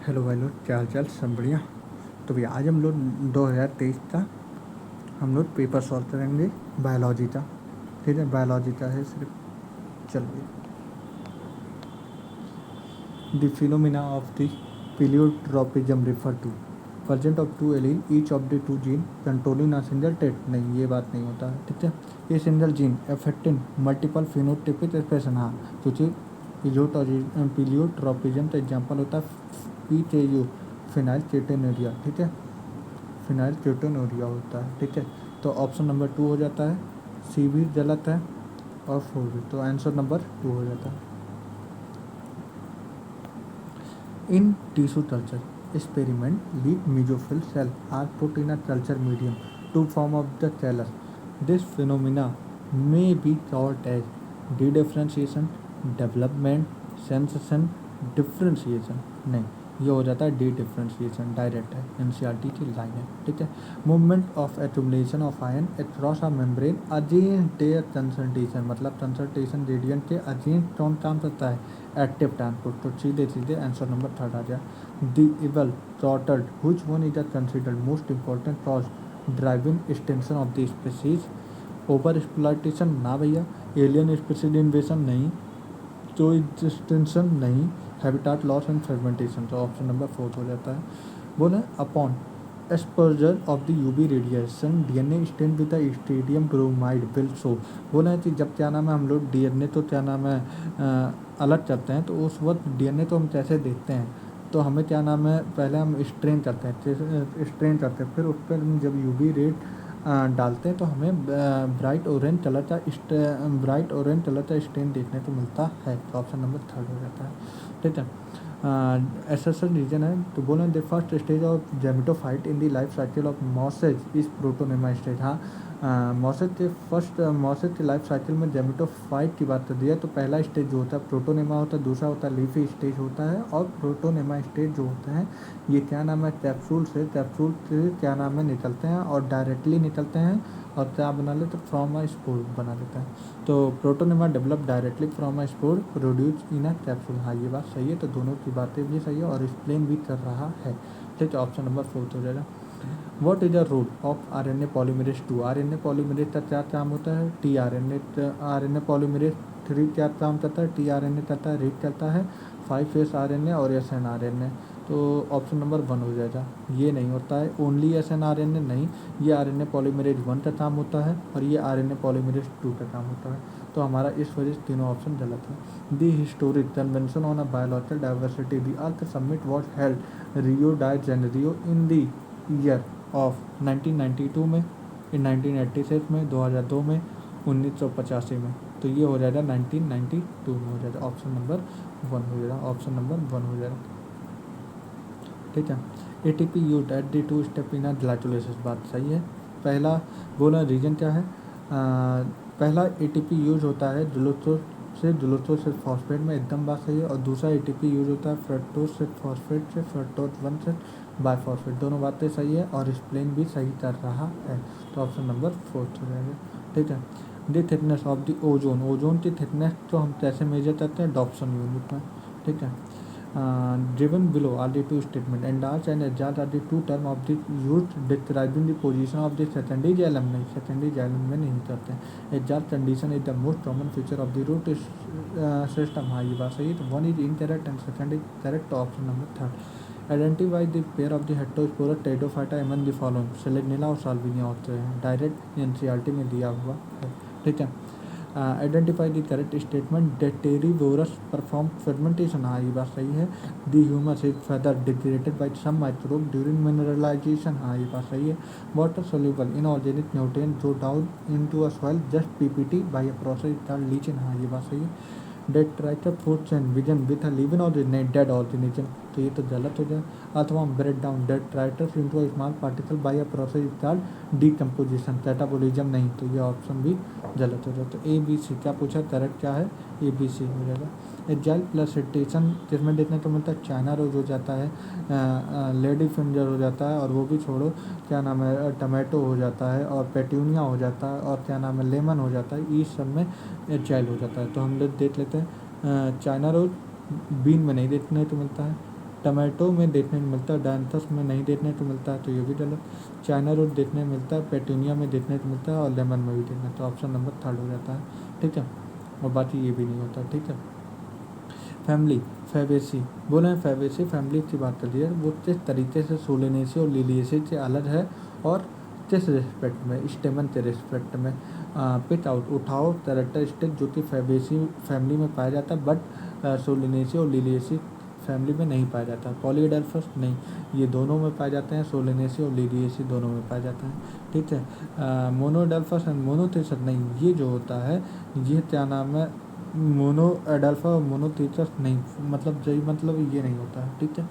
Hello भाई लोग, क्या हाल चाल? सब बढ़िया। तो भैया आज हम लोग 2023 का हम लोग पेपर सॉल्व करेंगे बायोलॉजी का। ठीक है, बायोलॉजी का है सिर्फ। चलिए, the phenomena of the pleiotropism refer to present of two allele each of the two gene controlling a single trait. नहीं, ये बात नहीं होता है। ठीक है, ये single gene affecting multiple phenotypic expression. हाँ, क्योंकि प्लियोट्रोपिज्म का एग्जाम्पल होता है PKU, फिनाइल केटोनूरिया। ठीक है, फिनाइल केटोनूरिया होता है। ठीक है, तो ऑप्शन नंबर 2 हो जाता है। सी भी गलत है और 4 भी, तो आंसर नंबर 2 हो जाता है। In tissue culture experiment lead mesophyll cell are put in a culture medium to form of the cellus. This phenomena may be taught as de-differentiation, development, sensation, differentiation. नहीं, ये हो जाता है डी डिफ्रेंशिएशन, डायरेक्ट है, NCERT की line है। ठीक है, movement of accumulation of ion across a membrane against their concentration, मतलब कंसंट्रेशन ग्रेडियंट के अगेंस्ट कौन काम करता है? Active transport. तो सीधे सीधे आंसर नंबर 3 आ गया। The evil total which one is considered most important cause driving extension of the species? Over exploitation ना भैया, एलियन स्पीसीज इन्वेशन नहीं, तो एक्सटेंशन नहीं, हैबिटाट लॉस एंड फ्रेगमेंटेशन। तो ऑप्शन नंबर 4 हो जाता है। बोले upon exposure of the UV radiation DNA stain with the ethidium bromide will show. बोले कि जब क्या नाम है हम लोग डीएनए तो क्या नाम है अलग करते हैं, तो उस वक्त डीएनए तो हम कैसे देखते हैं, तो हमें क्या नाम है पहले हम स्ट्रेन करते हैं, फिर उस पर जब यूवी रेड डालते हैं तो हमें ब्राइट ऑरेंज कलर का स्टेन देखने को मिलता है। तो ऑप्शन नंबर 3 हो जाता है। ठीक है, एसेसन रीजन है। तो बोले the first stage of gametophyte in the life cycle of mosses is protonema stage. हाँ, मॉसेज के लाइफ साइकिल में जेमिटोफाइट की बात कर दी है, तो पहला स्टेज जो होता है प्रोटोनेमा होता है, दूसरा होता है लीफी स्टेज होता है, और प्रोटोनेमा स्टेज जो होता है ये क्या नाम है कैप्सूल से क्या नाम है निकलते हैं और डायरेक्टली निकलते हैं, और क्या बना लेते हैं फ्रॉम अ स्पोर बना लेते हैं। तो protonema develop directly from a spore produce in a capsule. हाँ, ये बात सही है, तो दोनों की बातें भी सही है और एक्सप्लेन भी कर रहा है। ठीक है, ऑप्शन नंबर 4 हो जाएगा। What is the role of RNA polymerase 2? RNA polymerase का क्या काम होता है? RNA पॉलीमरेज 3 क्या काम करता है? tRNA करता है, रीड करता है 5S RNA और SNRNA। तो ऑप्शन नंबर 1 हो जाएगा। ये नहीं होता है ओनली SNRNA, नहीं, ये RNA पॉलीमरेज 1 का काम होता है और ये RNA पॉलीमरेज 2 का काम होता है। तो हमारा इस वजह से तीनों ऑप्शन गलत है। The historic convention on a biological diversity the earth summit was held Rio de Janeiro in the year of 1992 में, इन 1986 में, 2002 में, 1985 में। तो ये हो जाएगा 1992 में हो जाएगा। ऑप्शन नंबर 1 हो जाएगा। ऑप्शन नंबर 1 हो जाएगा। ठीक है, ATP use at the 2 step in glycolysis, बात सही है। पहला बोला रीजन क्या है? पहला ATP यूज होता है ग्लूकोज से फॉस्फेट में, एकदम बात सही है। और दूसरा ATP यूज होता है फ्रक्टोज से फॉस्फेट से, फ्रक्टोज 1 से बायफॉस्फेट। दोनों बातें सही है और एक्सप्लेन भी सही कर रहा है। तो ऑप्शन नंबर 4 हो जाएगा। ठीक है, the thickness of the ozone, ozone की थिकनेस तो हम कैसे मेजर करते हैं? डॉप्सन यूनिट में। ठीक है, given below are the two statement enlarged and adjust are the two term of the used describing the position of the secondary xylem। नहीं, secondary xylem में नहीं करते हैं। adjust condition is the most common feature of the root system। हाँ, ये बात सही है। तो 1 is incorrect and second is correct। Option number 3। identify the pair of the heterosporous pteridophyta among the following। सेलेनिला और साल्विनिया होते हैं, डायरेक्ट NCERT में दिया हुआ है। ठीक है, identify the correct statement detritivores perform fermentation. हाँ, ये बात सही है। The humus is further degraded by some microbe during mineralisation. हाँ, ये बात सही है। Water soluble inorganic nutrient go down into a soil just PPT by a process called leaching. हाँ, ये बात सही है। Detritus food chain begins with a living organism dead organism, तो ये तो गलत हो जाए। अथवा break down detritus into a small particle by a process called decomposition, catabolism नहीं, तो ये ऑप्शन भी गलत हो जाए। तो ABC क्या पूछा, करेक्ट क्या है? ABC हो जाएगा। एजाइल प्लसिटेशन जिसमें देखने को मिलता है चाइना रोज हो जाता है, लेडी फिंगर हो जाता है, और वो भी छोड़ो, क्या नाम है टमाटो हो जाता है, और पेट्यूनिया हो जाता है, और क्या नाम है लेमन हो जाता है। इस सब में एजाइल हो जाता है। तो हम लोग देख लेते हैं चाइना रोज बीन में नहीं देखने को मिलता है, टमाटो में देखने को मिलता है, डायंथस में नहीं देखने को मिलता है, तो ये भी गलत। चाइना रोड देखने को मिलता है, पेटूनिया में देखने को मिलता है, और लेमन में भी देखने, तो ऑप्शन नंबर 3 हो जाता है। ठीक है, और बाकी ये भी नहीं होता। ठीक है, फैमिली फैबेसी बोले हैं, फैबेसी फैमिली की बात कर दी है, वो किस तरीके से सोलेनेसी और लिलिएसी से अलग है और किस रिस्पेक्ट में, स्टेमन के रिस्पेक्ट में। पिच आउट उठाओ कैरेक्टरिस्टिक जो कि फैबेसी फैमिली में पाया जाता है, बट सोलेनेसी और लिलिएसी फैमिली में नहीं पाया जाता। पॉलीडेल्फस नहीं, ये दोनों में पाए जाते हैं, सोलेनेसी और लिलिएसी दोनों में पाया जाता है। ठीक है, मोनोडेल्फस एंड मोनोथेसिस नहीं, ये जो होता है ये क्या नाम है, मोनो एडल्फा और मोनोथीसस नहीं, मतलब यही मतलब ये नहीं होता है। ठीक है,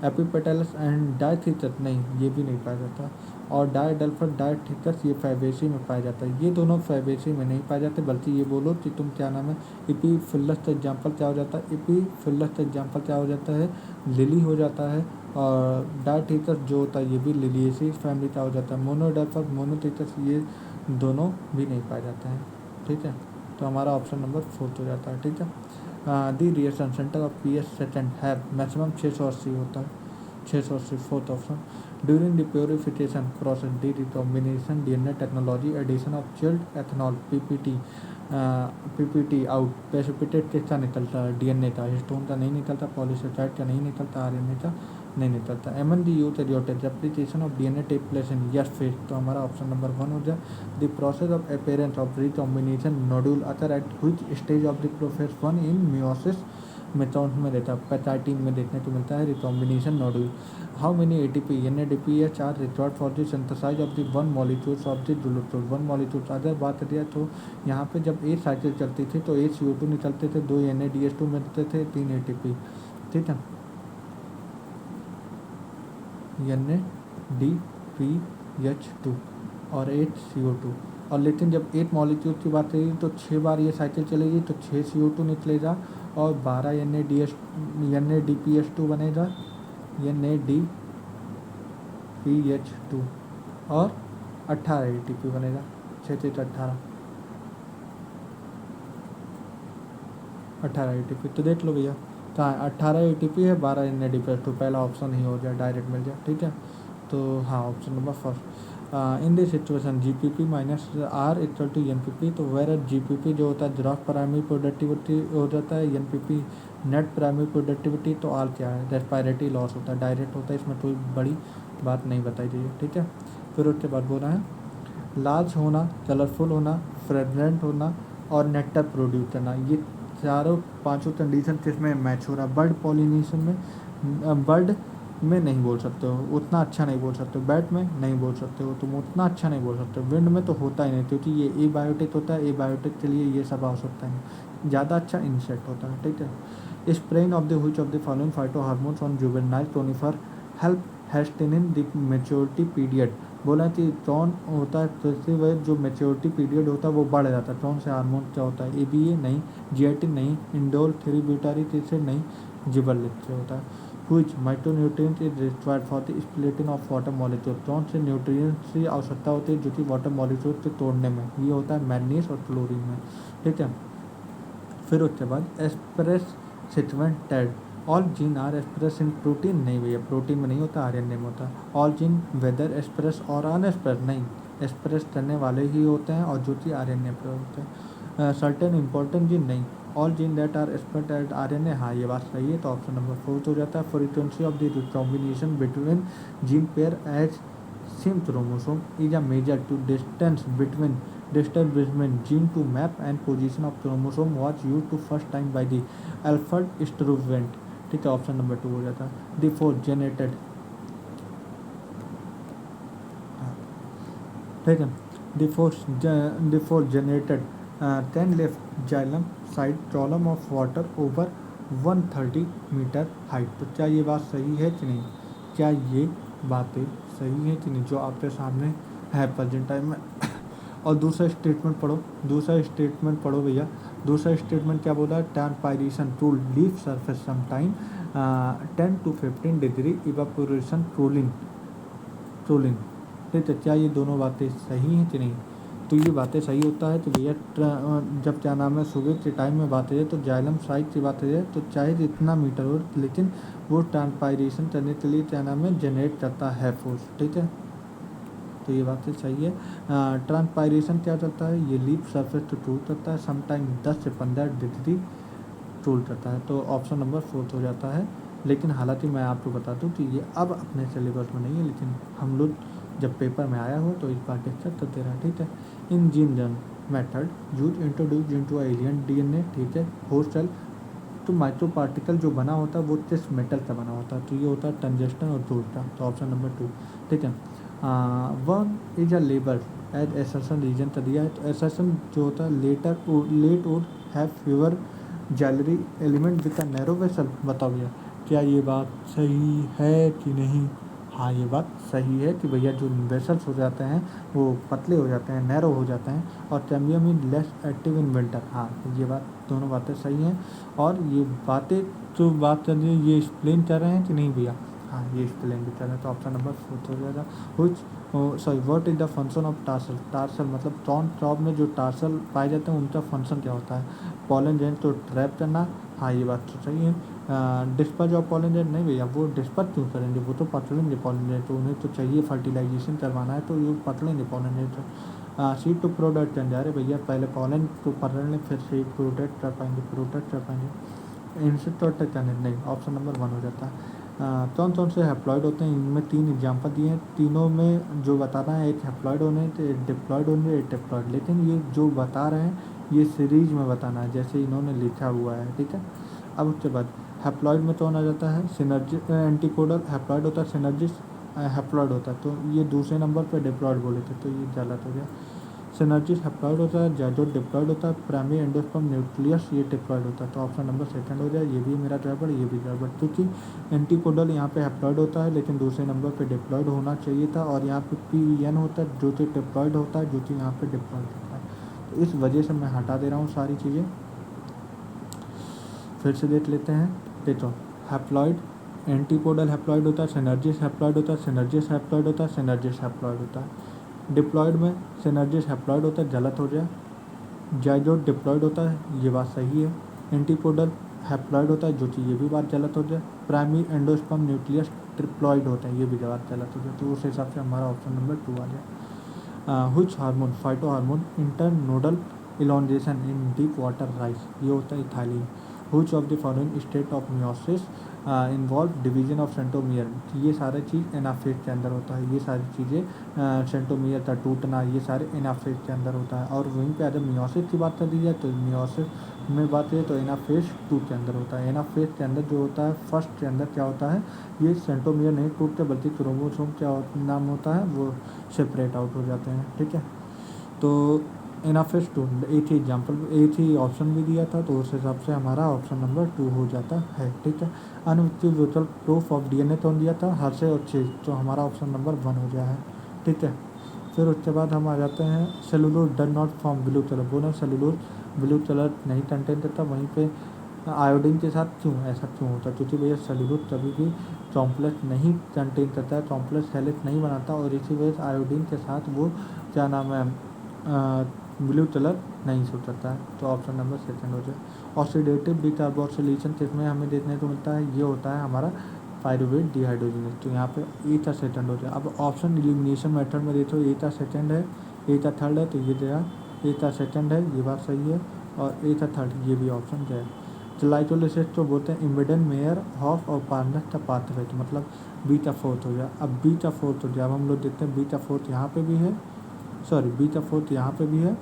एपिपेटलस एंड डायथीसस नहीं, ये भी नहीं पाया जाता। और डायडेल्फस डायथीसस ये फैबेसी में पाया जाता है, ये दोनों फैबेसी में नहीं पाए जाते, बल्कि ये बोलो कि तुम क्या नाम है, एपीफिलस का एग्जाम्पल क्या हो जाता है, एपीफिलस का एग्जाम्पल क्या हो जाता है, लिली हो जाता है। और डायथीसस जो होता है ये भी लिलिएसी फैमिली का हो जाता है। मोनोडेल्फस मोनोथीसस ये दोनों भी नहीं पाए जाते हैं। ठीक है, तो हमारा ऑप्शन नंबर 4 हो जाता है। ठीक है, the reaction centre of PH second है मैक्सिमम 680 होता है, 680 fourth option. During the purification process the recombination DNA technology addition of chilled ethanol PPT out precipitate किसका निकलता है, डीएनए का, हिस्टोन का नहीं निकलता, पॉलीसेकेराइड का नहीं निकलता, आरएनए का नहीं निकलता। MND eukaryotic replication of DNA take place in S phase, तो हमारा ऑप्शन नंबर 1 हो जाए। The process of appearance of recombination nodule occur at which stage of the process 1 in meiosis method में रहता है, पैटाइटिन में देखने को मिलता है recombination nodule. How many ATP NADPH are required for the synthesize of the one molecules of the glucose, one molecules. अगर बात करिए तो यहाँ पे जब एक साइकिल चलती थी तो 1 CO2 निकलते थे, 2 NADH2 मिलते थे, 3 ATP। ठीक है, NADPH2 और 8 CO2। और लेकिन जब 8 मॉलिक्यूल की बात करेगी तो 6 बार ये साइकिल चलेगी तो 6 CO2 निकलेगा और 12 NADPH2 बनेगा, NADPH2, और 18 ATP बनेगा, 6 18 ATP। तो देख लो भैया कहाँ है, 18 ATP है, 12 NADPH2, पहला ऑप्शन ही हो जाए, डायरेक्ट मिल जाए। ठीक है, तो हाँ option number first. In this situation GPP minus R equal to NPP, तो वेर GPP जो होता है ग्रॉस प्राइमरी प्रोडक्टिविटी हो जाता है, NPP नेट प्राइमरी प्रोडक्टिविटी, तो R क्या है, रेस्पिरेटरी लॉस होता है, डायरेक्ट होता है, इसमें कोई बड़ी बात नहीं बताई गई है। ठीक है, फिर उसके बाद बोल रहे हैं लार्ज होना, कलरफुल होना, फ्रेगनेंट होना और नेक्टर प्रोड्यूस करना, ये चारों पांचों कंडीशन किसमें मैच हो रहा है, बर्ड पॉलिनेशन में, बर्ड में नहीं बोल सकते हो, उतना अच्छा नहीं बोल सकते हो, बैट में नहीं बोल सकते हो, तुम उतना अच्छा नहीं बोल सकते हो, विंड में तो होता ही नहीं क्योंकि ये एबायोटिक होता है, एबायोटिक के लिए ये सब आवश्यकता है, ज़्यादा अच्छा इंसेक्ट होता है। ठीक है, spraying of the which of the following phyto hormones on juvenile conifer help hastening the maturity period, बोला कि कौन होता है तो इससे वह जो मेच्योरिटी पीरियड होता है वो बढ़ जाता है, कौन से हार्मोन क्या होता है, ABA नहीं, जियाटिन नहीं, इंडोल 3 ब्यूटारिक एसिड नहीं, जिबरेलिक से होता है। Which micronutrient is required for the splitting of water molecule, कौन से न्यूट्रिएंट्स की आवश्यकता होती है जो कि वाटर मॉलिक्यूल को तोड़ने में, ये होता है मैग्नीज और क्लोरीन में। ठीक है, फिर उसके बाद express sequent ted, all gene are express in protein, नहीं भैया प्रोटीन में नहीं होता, RNA में होता है। ऑल जीन वेदर एक्सप्रेस और अनएक्सप्रेस, नहीं एक्सप्रेस करने वाले ही होते हैं और जो कि RNA पर होते हैं। सर्टेन इंपॉर्टेंट जीन नहीं, all gene that are express at RNA, हाँ ये बात सही है, तो ऑप्शन नंबर 4 हो जाता है। Frequency of the recombination between gene pair as same chromosome is a measure to distance between gene to map and position of chromosome was used to first time by the Alfred Sturtevant। ठीक है, option number 2 हो जाता है। The fourth generated, ठीक है, the fourth generated 10 left xylem side column of water over 130 metre height, तो क्या ये बात सही है कि नहीं, क्या ये बातें सही है कि नहीं जो आपके सामने है प्रेजेंट टाइम में। और दूसरा स्टेटमेंट पढ़ो भैया, दूसरा स्टेटमेंट क्या बोला है, transpiration to leave surface some time 10 to 15 degree evaporation trolling. ठीक है, क्या ये दोनों बातें सही हैं कि नहीं, तो ये बातें सही होता है। तो भैया जब क्या नाम है सुबह के टाइम में बात है तो जाइलम साइड की बात है तो चाहे जितना मीटर हो लेकिन वो ट्रांसपायरेशन करने के लिए क्या नाम है जनरेट करता है फोर्स, ठीक है। तो ये बात सही है। ट्रांसपायरेशन क्या करता है, ये लीप सरफेस टू टूल करता है, समटाइम 10 से 15 डिग्री टूल करता है। तो ऑप्शन नंबर 4 हो जाता है। लेकिन हालांकि मैं आपको बता दूं कि ये अब अपने सिलेबस में नहीं है, लेकिन हम लोग जब पेपर में आया हो तो इस बार डिस्कस करते रहा, ठीक है। इन जीन जन method use introduce into alien DNA, ठीक है, होस्ट सेल। तो माइक्रो पार्टिकल जो बना होता है वो किस मेटल का बना होता है, तो ये होता है टंगस्टन और टूल्टा। तो ऑप्शन नंबर 2, ठीक है। One is a labour as assertion reason का दिया है। तो एसर्सन जो होता है late wood have fewer xylary element with a narrow vessel. बताओ भैया क्या ये बात सही है कि नहीं। हाँ ये बात सही है कि भैया जो वेसल्स हो जाते हैं वो पतले हो जाते हैं, नैरो हो जाते हैं, और cambium is less active in winter. हाँ ये बात दोनों बातें सही हैं। और ये बातें जो बात कर रही है ये एक्सप्लेन कर रहे हैं कि नहीं भैया। हाँ ये एक्सप्लेन भी कर रहे हैं। तो ऑप्शन नंबर 4 हो जाएगा। What is the function of tarsal. Tarsal मतलब टॉप में जो टार्सल पाए जाते हैं उनका फंक्शन क्या होता है, पॉलन जेंट तो ट्रैप करना। हाँ ये बात तो सही है। डिस्पर्ज ऑफ पॉलन जेंट नहीं भैया, वो डिस्पर्ज क्यों करेंगे, वो तो पकड़ेंगे पॉलन जेंट, तो उन्हें तो चाहिए फर्टिलाइजेशन करवाना है तो ये पकड़ेंगे पॉलन जेंट। सीड टू प्रोडक्ट जा रहे भैया, पहले पॉलन को पकड़ लें फिर सीड प्रोडक्ट कर पाएंगे। इंसेक्ट और टेकनिक नहीं, ऑप्शन नंबर 1 हो जाता है। कौन से हैप्लॉइड होते हैं, इनमें 3 एग्जाम्पल दिए हैं, तीनों में जो बताना है एक हैप्लॉइड होने तो एक डिप्लॉइड होने एक डिप्लॉइड, लेकिन ये जो बता रहे हैं ये सीरीज में बताना है जैसे इन्होंने लिखा हुआ है, ठीक है। अब उसके बाद हैप्लॉइड में कौन आ जाता है, सिनर्जी एंटीकोडल हैप्लॉइड होता है, सिनर्जिस हैप्लॉइड होता है, तो ये दूसरे नंबर पर डिप्लॉइड बोले थे तो ये गलत हो गया। सिनर्जिस हैप्लॉइड होता है, जाइगोट डिप्लॉइड होता है, प्राइमरी एंडोस्पर्म न्यूक्लियस ये डिप्लॉइड होता है। तो ऑप्शन नंबर 2 हो जाए, ये भी मेरा गड़बड़ ये भी गड़बड़, क्योंकि एंटीकोडल यहाँ पे हैप्लॉइड होता है लेकिन दूसरे नंबर पे डिप्लॉइड होना चाहिए था, और यहाँ पे PEN होता है जो कि डिप्लॉइड होता है, जो कि यहाँ पे डिप्लॉइड होता है। तो इस वजह से मैं हटा दे रहा हूँ सारी चीज़ें। फिर से देख लेते हैं, देखो हैप्लॉइड एंटीकोडल हैप्लॉइड होता है, सिनर्जिस हैप्लॉइड होता है, सिनर्जिस हैप्लॉइड होता है, सिनर्जिस हैप्लॉइड होता है। डिप्लॉइड में सिनर्जिस हैप्लॉइड होता है, गलत हो गया। जाइगोट डिप्लॉइड होता है, ये बात सही है। एंटीपोडल हैप्लॉइड होता है, जो कि ये भी बात गलत हो जाए। प्राइमरी एंडोस्पर्म न्यूक्लियस ट्रिप्लॉइड होता है, ये भी बात गलत हो जाए। तो उस हिसाब से हमारा ऑप्शन नंबर 2 आ जाए। Which hormone phyto hormone internodal elongation in deep water rice, ये होता है ethylene. Which of the following state of meiosis involve division of centromere, ये सारे चीज़ एनाफेज के अंदर होता है, ये सारी चीज़ें सेंटोमियर का टूटना ये सारे एनाफेज के अंदर होता है। और वहीं पे अगर मियोसिस की बात कर दी जाए तो मियोसिस में बात करें तो एनाफेज 2 के अंदर होता है। एनाफेज के अंदर जो होता है फर्स्ट के अंदर क्या होता है, ये सेंटोमियर नहीं टूटते बल्कि क्रोमोसोम क्या नाम होता है वो सेपरेट आउट हो जाते हैं, ठीक है। तो एनाफेज 2 एक ही एग्जाम्पल एक ही ऑप्शन भी दिया था, तो उस हिसाब से हमारा ऑप्शन नंबर 2 हो जाता है, ठीक है। अनइक्विवोकल प्रूफ ऑफ DNA कौन दिया था, हर्शे और चेज, तो हमारा ऑप्शन नंबर 1 हो गया है, ठीक है। फिर उसके बाद हम आ जाते हैं cellulose does not form blue colour, बोला सेलुलोज ब्लू कलर नहीं कंटेन करता, वहीं पे आयोडीन के साथ क्यों ऐसा क्यों होता है, क्योंकि भैया सेलुलोज कभी भी कॉम्प्लेक्स नहीं कंटेन करता है, कॉम्प्लेक्स हेलिक्स नहीं बनाता, और इसी वजह से आयोडीन के साथ वो क्या नाम है ब्लू कलर नहीं सूट करता है। तो ऑप्शन नंबर 2 हो जाए। ऑक्सीडेटिव डिकार्बोक्सिलेशन किसमें हमें देखने को मिलता है, ये होता है हमारा पायरुवेट डिहाइड्रोजनेज, तो यहाँ पे ए का सेकंड हो जाए। अब ऑप्शन एलिमिनेशन मेथड में देखो ए का सेकंड है, ए का थर्ड है, तो ये गया ए का सेकंड है, ये बात सही है, और ए का थर्ड ये भी ऑप्शन गया। ग्लाइकोलिसिस तो बोलते हैं इमिडन मेयर हॉफ और पार्नस का पाथवे, तो मतलब बीटा फोर्थ हो गया। अब बीटा फोर्थ हो गया, अब हम लोग देखते हैं बीटा फोर्थ यहाँ पे भी है, सॉरी बीटा फोर्थ यहाँ पे भी है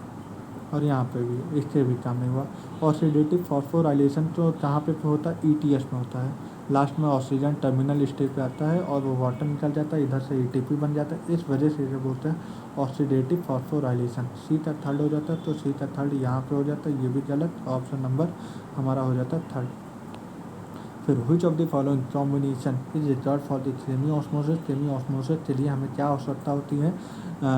और यहाँ पे भी है, इससे भी काम नहीं हुआ। ऑक्सीडेटिव फॉस्फोराइलेशन तो कहाँ पे होता है, ETS में होता है, लास्ट में ऑक्सीजन टर्मिनल स्टेज पे आता है और वो वाटर निकल जाता है, इधर से ATP बन जाता है, इस वजह से इसे बोलते हैं ऑक्सीडेटिव फॉस्फोराइलेशन। सी का थर्ड हो जाता है, तो सी का थर्ड यहाँ पे हो जाता है, ये भी गलत, ऑप्शन नंबर हमारा हो जाता है 3rd। फिर which of the following combination is required for the semi osmosis, semi osmosis के लिए हमें क्या आवश्यकता होती है,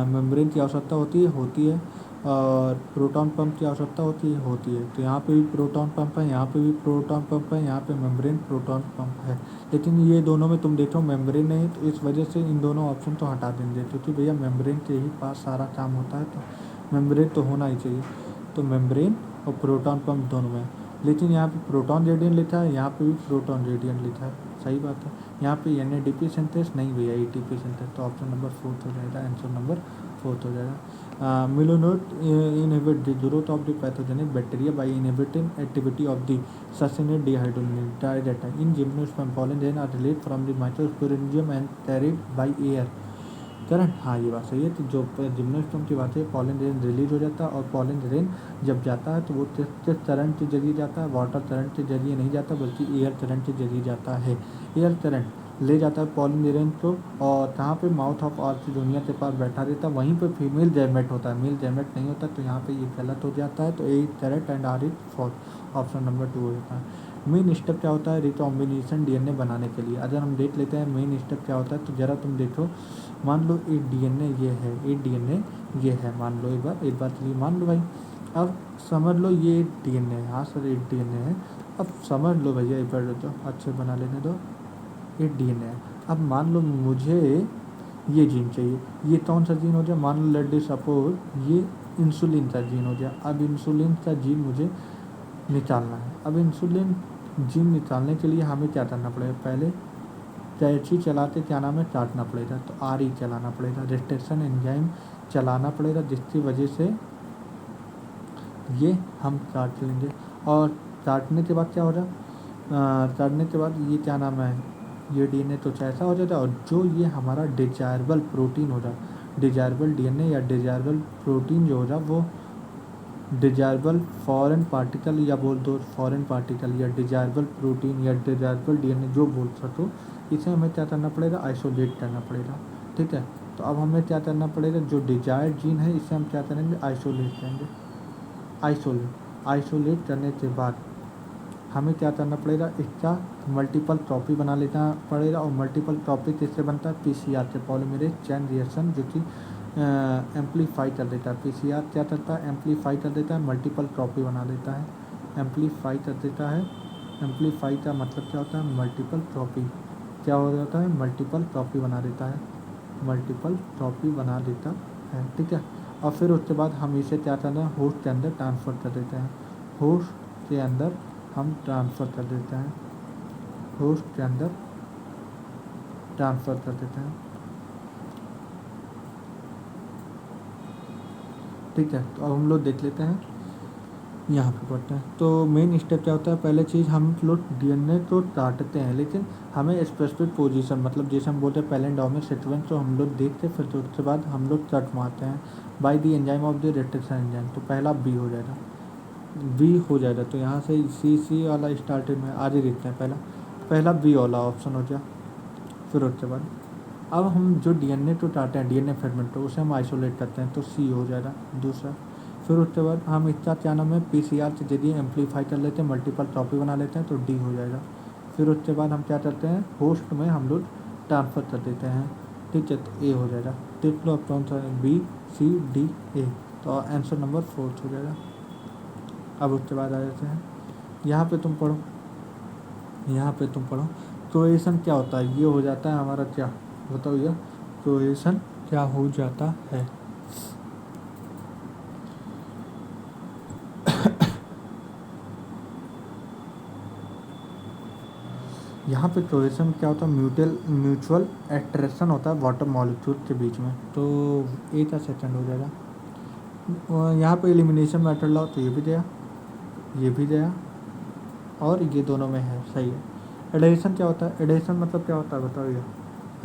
मेम्ब्रेन की आवश्यकता होती है, और प्रोटॉन पंप की आवश्यकता होती है। तो यहाँ पे भी प्रोटॉन पंप है, यहाँ पे भी प्रोटॉन पंप है, यहाँ पे मेम्ब्रेन प्रोटॉन पंप है, लेकिन ये दोनों में तुम देखो मेम्ब्रेन नहीं, तो इस वजह से इन दोनों ऑप्शन तो हटा देंगे, क्योंकि भैया मेम्ब्रेन के ही पास सारा काम होता है, तो मेम्ब्रेन तो होना ही चाहिए, तो मेम्ब्रेन और प्रोटॉन पंप दोनों में, लेकिन यहाँ पे प्रोटॉन रेडियन लिखा है, यहाँ पे भी प्रोटॉन रेडियन लिखा है, सही बात है। यहाँ पे NADP सिंथेस नहीं भैया, ATP सिंथेस, तो ऑप्शन नंबर 4 हो जाएगा, आंसर नंबर 4 हो जाएगा। Malonate inhibit the growth of the pathogenic bacteria by inhibiting activity of the succinate dehydrogenase in gymnosperm pollen grain are release from the microsporangium and carried by air current. हाँ ये बात सही है, तो जो gymnosperm की बात है, पॉलन ग्रेन रिलीज हो जाता है, और पॉलन ग्रेन जब जाता है तो वो किस करंट के जरिए जाता है, वाटर करंट के जरिए नहीं जाता, बल्कि एयर करंट के जरिए जाता है। एयर करंट ले जाता है पॉलन ग्रेन को, और जहाँ पे माउथ ऑफ ऑर्चिडोनिया के पास बैठा रहता है वहीं पे फीमेल जैमेट होता है, मेल जैमेट नहीं होता, तो यहाँ पे ये गलत हो जाता है, तो A correct and R is false, option number 2 हो जाता है। मेन स्टेप क्या होता है रिकॉम्बिनेशन DNA बनाने के लिए, अगर हम देख लेते हैं मेन स्टेप क्या होता है, तो ज़रा तुम देखो, मान लो एक DNA ये है, एक DNA ये है, मान लो एक बार चलिए मान लो भाई, अब समझ लो ये DNA है, हाँ सर एक DNA है, अब समझ लो भैया एक बार तो अच्छे बना लेने दो, एक DNA है। अब मान लो मुझे ये जीन चाहिए, ये कौन सा जीन हो जाए, मान लो लेट सपोज ये इंसुलिन का जीन हो जाए। अब इंसुलिन का जीन मुझे निकालना है, अब इंसुलिन जीन निकालने के लिए हमें क्या करना पड़ेगा, पहले कैची चलाते क्या नाम है काटना पड़ेगा, तो RE चलाना पड़ेगा, रिस्ट्रिक्शन एंजाइम चलाना पड़ेगा, जिसकी वजह से ये हम काट लेंगे, और काटने के बाद क्या हो रहा, काटने के बाद ये क्या नाम है, ये DNA तो ऐसा हो जाता है, और जो ये हमारा डिजायरेबल प्रोटीन हो रहा, डिजायरेबल DNA या डिजायरेबल प्रोटीन जो हो रहा, वो डिजायरेबल फॉरेन पार्टिकल या बोल दो फॉरेन पार्टिकल या डिजायरेबल प्रोटीन या डिजायरेबल DNA जो बोल सको, इसे हमें क्या करना पड़ेगा, आइसोलेट करना पड़ेगा, ठीक है। तो अब हमें क्या करना पड़ेगा, जो डिजायर्ड जीन है इसे हम क्या करेंगे, आइसोलेट करेंगे, आइसोलेट करने के बाद हमें क्या करना पड़ेगा, इसका मल्टीपल कॉपी बना लेना पड़ेगा, और मल्टीपल कॉपी किससे बनता है, PCR से, पॉलीमरेज चेन रिएक्शन, जो कि एम्पलीफाई कर देता है। PCR क्या करता है, एम्पलीफाई कर देता है, मल्टीपल कॉपी बना देता है, एम्पलीफाई कर देता है, एम्पलीफाई का मतलब क्या होता है, मल्टीपल कॉपी, क्या हो जाता है, मल्टीपल कॉपी बना देता है, मल्टीपल कॉपी बना देता है, ठीक है। और फिर उसके बाद हम इसे क्या करना है, होस्ट के अंदर ट्रांसफ़र कर देते हैं, होस्ट के अंदर हम ट्रांसफ़र कर देते हैं, होस्ट के अंदर ट्रांसफ़र कर देते हैं, ठीक है। तो अब हम लोग देख लेते हैं, यहाँ पे पढ़ते हैं। तो मेन स्टेप क्या होता है, पहले चीज़ हम लोग DNA को काटते हैं, लेकिन हमें स्पेसिफिक पोजीशन, मतलब जैसे हम बोलते हैं पैलेंडोमिक सीक्वेंस, तो हम लोग देखते हैं, फिर उसके बाद हम लोग कट मारते हैं by the enzyme of the restriction enzyme. तो पहला B हो जाएगा, B हो जाएगा, तो यहाँ से C वाला स्टार्टेड में आगे देखते हैं, पहला B वाला ऑप्शन हो जाए। फिर उसके बाद अब हम जो DNA को काटते हैं, DNA फ्रेगमेंट, तो उसे हम आइसोलेट करते हैं, तो C हो जाएगा दूसरा। फिर उसके बाद हम इसका क्या नाम है, PCR के जरिए एम्पलीफाई कर लेते हैं, मल्टीपल कॉपी बना लेते हैं, तो D हो जाएगा। फिर उसके बाद हम क्या करते हैं, होस्ट में हम लोग ट्रांसफ़र कर देते हैं, ठीक है, तो A हो जाएगा। टिक लो अब कौन सा है, B C D A, तो आंसर नंबर 4 हो जाएगा। अब उसके बाद आ जाते हैं, यहाँ पे तुम पढ़ो, यहाँ पे तुम पढ़ो, कोएशन क्या होता है, ये हो जाता है हमारा क्या, बताओ ये कोएशन क्या हो जाता है। यहाँ पे कोएशन क्या होता है, म्यूचुअल अट्रैक्शन होता है वाटर मॉलिक्यूल के बीच में, तो A का सेकंड हो जाएगा। और यहाँ पे एलिमिनेशन मेथड लाओ, तो ये भी दिया, ये भी दिया, और ये दोनों में है, सही है। एडेशन क्या होता है, एडेशन मतलब क्या होता है बताओ, ये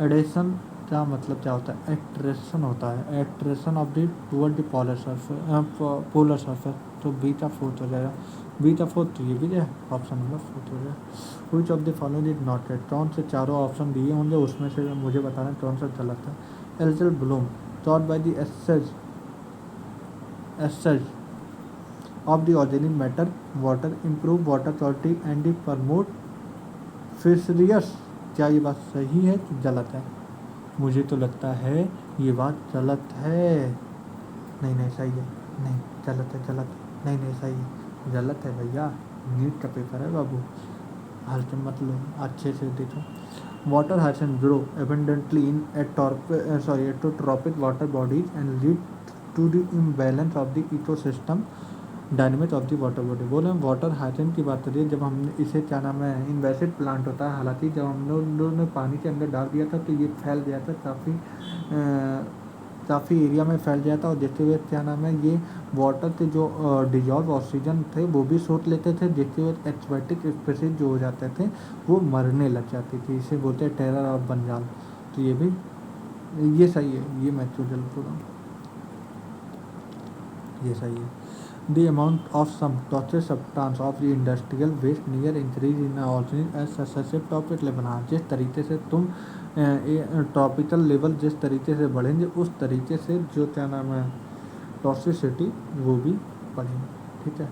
एडेशन का मतलब क्या होता है, एट्रेशन होता है, attrition of the toward the polar surface, तो B का 4 हो जाएगा, B का 4, तो ये भी है, ऑप्शन नंबर 4 हो जाएगा। Which of the following is not right, कौन से चारों ऑप्शन दिए होंगे उसमें से मुझे बताना कौन सा गलत है। Algal bloom thought by the excess of the organic matter water improve water quality and promote fisheries, क्या ये बात सही है कि गलत है, मुझे तो लगता है ये बात गलत है, नहीं सही है, नहीं गलत है, नहीं सही है, गलत है भैया, नीट का पेपर है बाबू, हल्के मत लो, अच्छे से देखो। Water hyacinth grow abundantly in eutrophic water bodies and lead to the imbalance of the ecosystem dynamics of the water body. बोले वाटर हाइजीन की बात करिए, जब हमने इसे क्या नाम है इन्वेसिव प्लांट होता है, हालांकि जब हम लोगों ने पानी के अंदर डाल दिया था तो ये फैल गया था काफ़ी एरिया में फैल गया था, और जिसकी वजह क्या नाम है ये वाटर के जो डिजॉल्व ऑक्सीजन थे वो भी सोख लेते थे, जिसकी वजह एक्वाटिक स्पीसीज जो हो जाते थे वो मरने लग जाती थी। इसे बोलते हैं टेरर ऑफ बंगाल। तो ये भी ये सही है, ये मैं तो जल पूरा ये सही है। The amount of some toxic substance of the industrial waste near increase in oxygen as successive topic level। हाँ, जिस तरीके से तुम टॉपिकल लेवल जिस तरीके से बढ़ेंगे उस तरीके से जो क्या नाम है टॉक्सिसिटी वो भी बढ़ेंगे। ठीक है।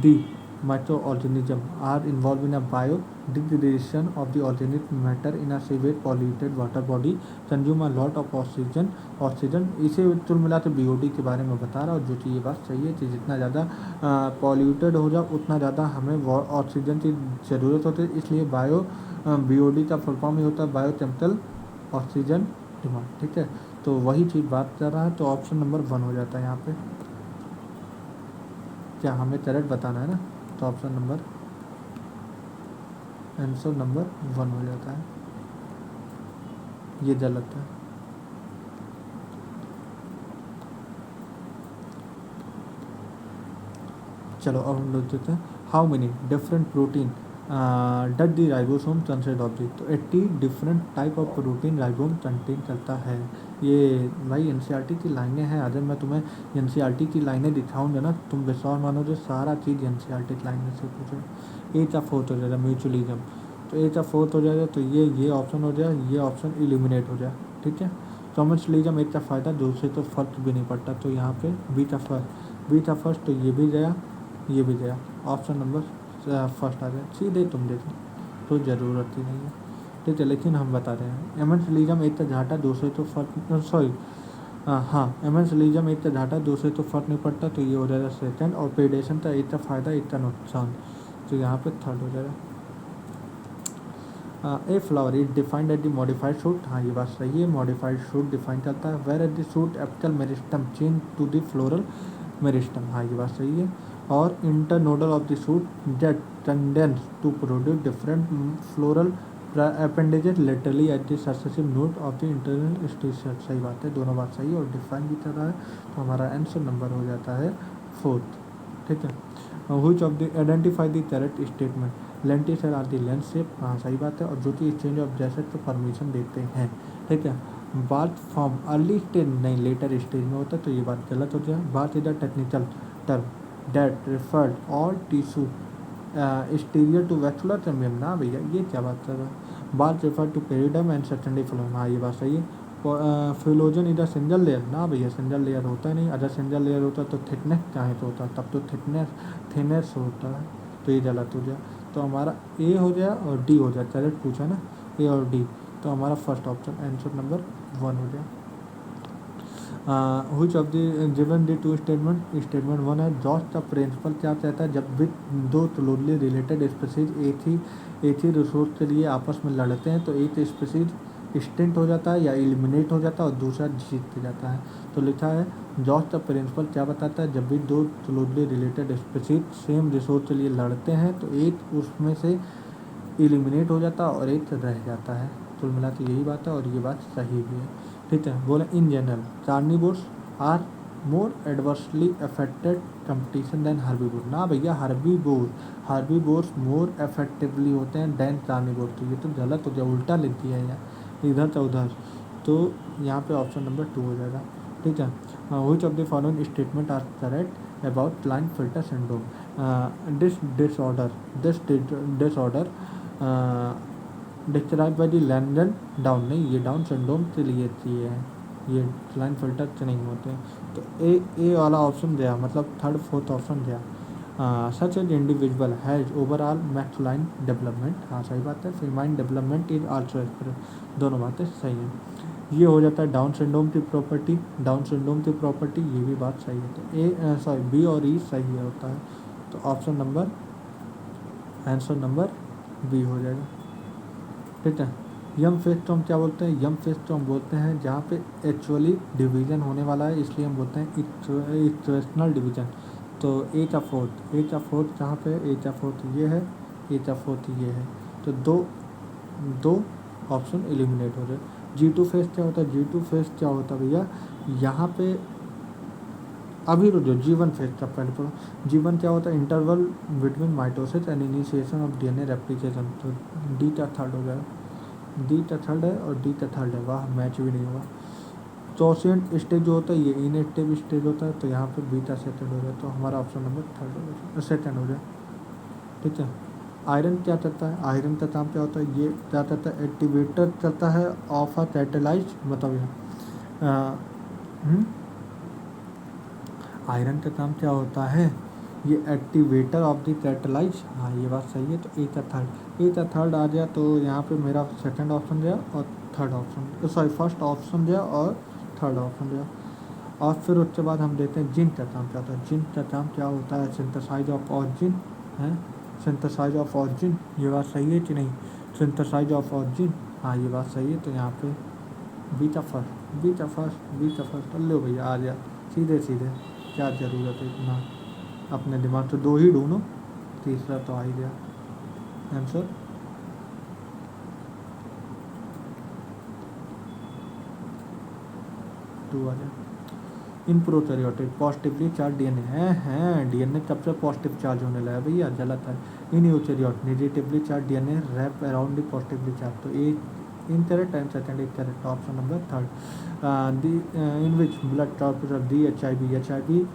दी microorganisms are involved in a biodegradation of the organic matter in a sewage polluted water body, consume a lot of oxygen। इसे कुल मिला के बीओडी के बारे में बता रहा हूँ, जो कि ये बात सही है कि जितना ज़्यादा पॉल्यूटेड हो जाए उतना ज़्यादा हमें ऑक्सीजन की ज़रूरत होती है, इसलिए बीओडी का फुल फॉर्म ही होता है बायोकेमिकल ऑक्सीजन डिमांड। ठीक है, तो वही चीज़ बात कर रहा है, तो ऑप्शन नंबर 1 हो जाता है यहाँ पे। क्या हमें करेक्ट बताना है ना, तो ऑप्शन नंबर आंसर नंबर 1 हो जाता है, ये गलत है। चलो अब हम लोग देखते हैं how many different protein dot the ribosome consist of the. तो 80 different type of protein ribosome contain करता है। ये भाई एनसीईआरटी की लाइनें हैं, अगर मैं तुम्हें एनसीईआरटी की लाइनें दिखाऊंगा ना तुम विश्वास मानोगे सारा चीज़ एनसीईआरटी की लाइनें से पूछो। ए का 4th हो जाएगा म्यूचुअलिज्म, तो ए का 4th हो जाएगा, तो ये ऑप्शन हो जाए, ये ऑप्शन इलिमिनेट हो जाए। ठीक है, कॉमर्शलिज्म एक का फ़ायदा दूसरे तो फर्क भी नहीं पड़ता, तो यहाँ पे बी का फर्स्ट, तो ये भी गया, ये भी गया, ऑप्शन नंबर फर्स्ट आ जाए। सीधे तुम देखो तो ज़रूरत ही नहीं है। ठीक है, लेकिन हम बता रहे हैं एमेंसलिज्म एक का घाटा दूसरे तो फर्क सॉरी हाँ एमेंसलिज्म एक का घाटा दूसरे तो फर्क नहीं पड़ता, तो ये हो जाएगा सेकंड, और पेडेशन का एक का फ़ायदा एक का नुकसान, तो यहाँ पे थर्ड हो जाएगा। A flower is defined at the modified shoot. हाँ ये बात सही है, मॉडिफाइड शूट डिफाइन करता है। Where at the shoot apical meristem change to the floral meristem. हाँ ये बात सही है। और internodal of the shoot that tends to produce different floral appendages laterally at the successive node of the internal station. सही बात है, दोनों बात सही है, और डिफाइन भी कर रहा है, तो हमारा आंसर नंबर हो जाता है 4th। ठीक है, which of the identify the correct statement lenticels are the lens shape. हाँ सही बात है, और जो कि एक्सचेंज ऑफ गैसेट को परमिशन देते हैं। ठीक है, बात फॉर्म अर्ली स्टेज नहीं लेटर स्टेज में होता है, तो ये बात गलत हो जाए। बात is the technical term that referred all tissue exterior to vascular cambium. ना भैया ये क्या बात कर रहा है। बात refer to periderm and secondary phloem. हाँ ये बात सही है। फिलोजन इधर सिंगल लेयर। ना भैया सिंगल लेयर होता नहीं, अगर सिंगल लेयर होता तो थिकनेस चाहे तो होता, तब तो थिनेस होता है, तो ये गलत हो जाए। तो हमारा ए हो जाए और डी हो जाए, करेक्ट पूछा ना ए और डी, तो हमारा फर्स्ट ऑप्शन आंसर नंबर 1 हो जाए। Which of the given the two statement 1 है जॉर्ज का प्रिंसिपल क्या कहता है, जब भी दो क्लोजली रिलेटेड स्पीसीज एक ही रिसोर्स के लिए आपस में लड़ते हैं तो एक स्पीसीज एक्सटिंक्ट हो जाता है या एलिमिनेट हो जाता है और दूसरा जीत जाता है। तो लिखा है जॉर्ज का प्रिंसिपल क्या बताता है, जब भी दो closely related species same resource के लिए लड़ते हैं तो एक उसमें से एलिमिनेट हो जाता है और एक रह जाता है। कुल मिला के यही बात है, और ये बात सही भी है। ठीक है, बोले in general carnivores are more adversely affected competition than herbivore. ना भैया हार्बीवोर्स मोर इफेक्टिवली होते हैं देन कार्निवोर, तो ये तो गलत हो गया, उल्टा लिख दिया है यार, इधर तो उधर, तो यहाँ पे ऑप्शन नंबर 2 हो जाएगा। ठीक है, which of the following statement are correct about Klinefelter syndrome. Disorder describe by the Langdon Down. नहीं ये डाउन सिंड्रोम के लिए चाहिए है, ये क्लाइनफिल्टर से नहीं होते। तो ए वाला ऑप्शन दिया, मतलब 3rd 4th ऑप्शन दिया। Such as individual has overall masculine development. हाँ सही बात है, feminine development is also express, दोनों बातें सही हैं। ये हो जाता है डाउन सिंड्रोम की प्रॉपर्टी, ये भी बात सही है। तो बी और ई सही होता है, तो option number answer number B हो जाएगा। ठीक है, यम फेज तो हम क्या बोलते हैं, यम फेज तो हम बोलते हैं जहाँ पे एक्चुअली डिवीजन होने वाला है, इसलिए हम बोलते हैं इक्वेशनल डिवीजन। तो एच ऑफ फोर्थ जहाँ पे एच ऑफ फोर्थ ये है, एच ऑफ फोर्थ ये है, तो दो ऑप्शन एलिमिनेट हो रहे। G2 फेज क्या होता है, G2 फेज क्या होता है भैया, यहाँ पे अभी रुको, G1 फेज का पहले पढ़ो। G1 क्या होता है, interval between mitosis and initiation of DNA replication. तो डी का थर्ड हो गया, डी का थर्ड है और डी का थर्ड है, वाह मैच भी नहीं हुआ। चौसेंट स्टेज जो होता है ये इनएक्टिव स्टेज होता है, तो यहाँ पे बीटा सेकंड हो गया, तो हमारा ऑप्शन नंबर थर्ड हो गया, सेकंड हो गया। ठीक है। आयरन क्या करता है, आयरन का काम क्या होता है, ये क्या करता है, एक्टिवेटर करता है ऑफ अ कैटालाइज, मतलब आयरन का काम क्या होता है, ये एक्टिवेटर ऑफ द कैटालाइज। हाँ ये बात सही है, तो ए का थर्ड आ गया, तो यहाँ पे मेरा सेकंड ऑप्शन गया और third option, sorry first option गया और थर्ड ऑप्शन गया। और फिर उसके बाद हम देखते हैं जिंक का काम क्या होता है, जिंक का काम क्या होता है, सिंथेसाइज ऑफ ऑरिजिन है, सिंथेसाइज ऑफ ऑरिजिन, ये बात सही है कि नहीं, सिंथेसाइज ऑफ ऑरिजिन, हाँ ये बात सही है, तो यहाँ पे बीटा फर्स्ट लो भैया आ गया, सीधे क्या ज़रूरत है इतना अपने दिमाग तो दो ही ढूंढो, तीसरा तो आ ही गया आंसर। टू आ गया। In prokaryotic positively charge DNA है, डीएनए कब से पॉजिटिव चार्ज होने लगा भैया, गलत है। In eukaryote negatively charge DNA wrap around the positively charge, तो एक incorrect and second incorrect, option number third. In which blood corpus the H I V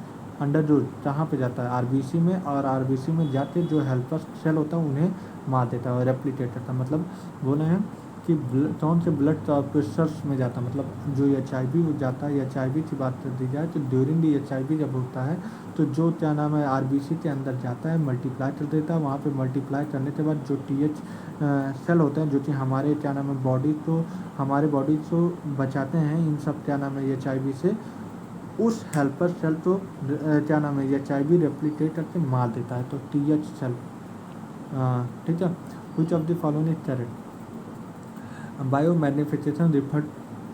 undergo कहाँ पे जाता है, आरबीसी में, और आरबीसी में जाके जो हेल्पर सेल होता है उन्हें मार देता है, रेप्लिकेट करता है, मतलब बोले हैं कि कौन से ब्लड कॉर्पसेल्स में जाता है, मतलब जो एच.आई.वी जाता है, एच.आई.वी की बात कर दी जाए तो ड्यूरिंग दी एच.आई.वी जब होता है तो जो क्या नाम है आरबीसी के अंदर जाता है, मल्टीप्लाई कर देता है, वहाँ पे मल्टीप्लाई करने के बाद जो टीएच सेल होते हैं जो कि हमारे क्या नाम है हमारे बॉडी को बचाते हैं इन सब क्या नाम है एच.आई.वी से, उस हेल्पर सेल को क्या नाम है एच.आई.वी रेप्लिकेट करके मार देता है, तो टीएच सेल। ठीक है। Which of the following is correct, biomagnification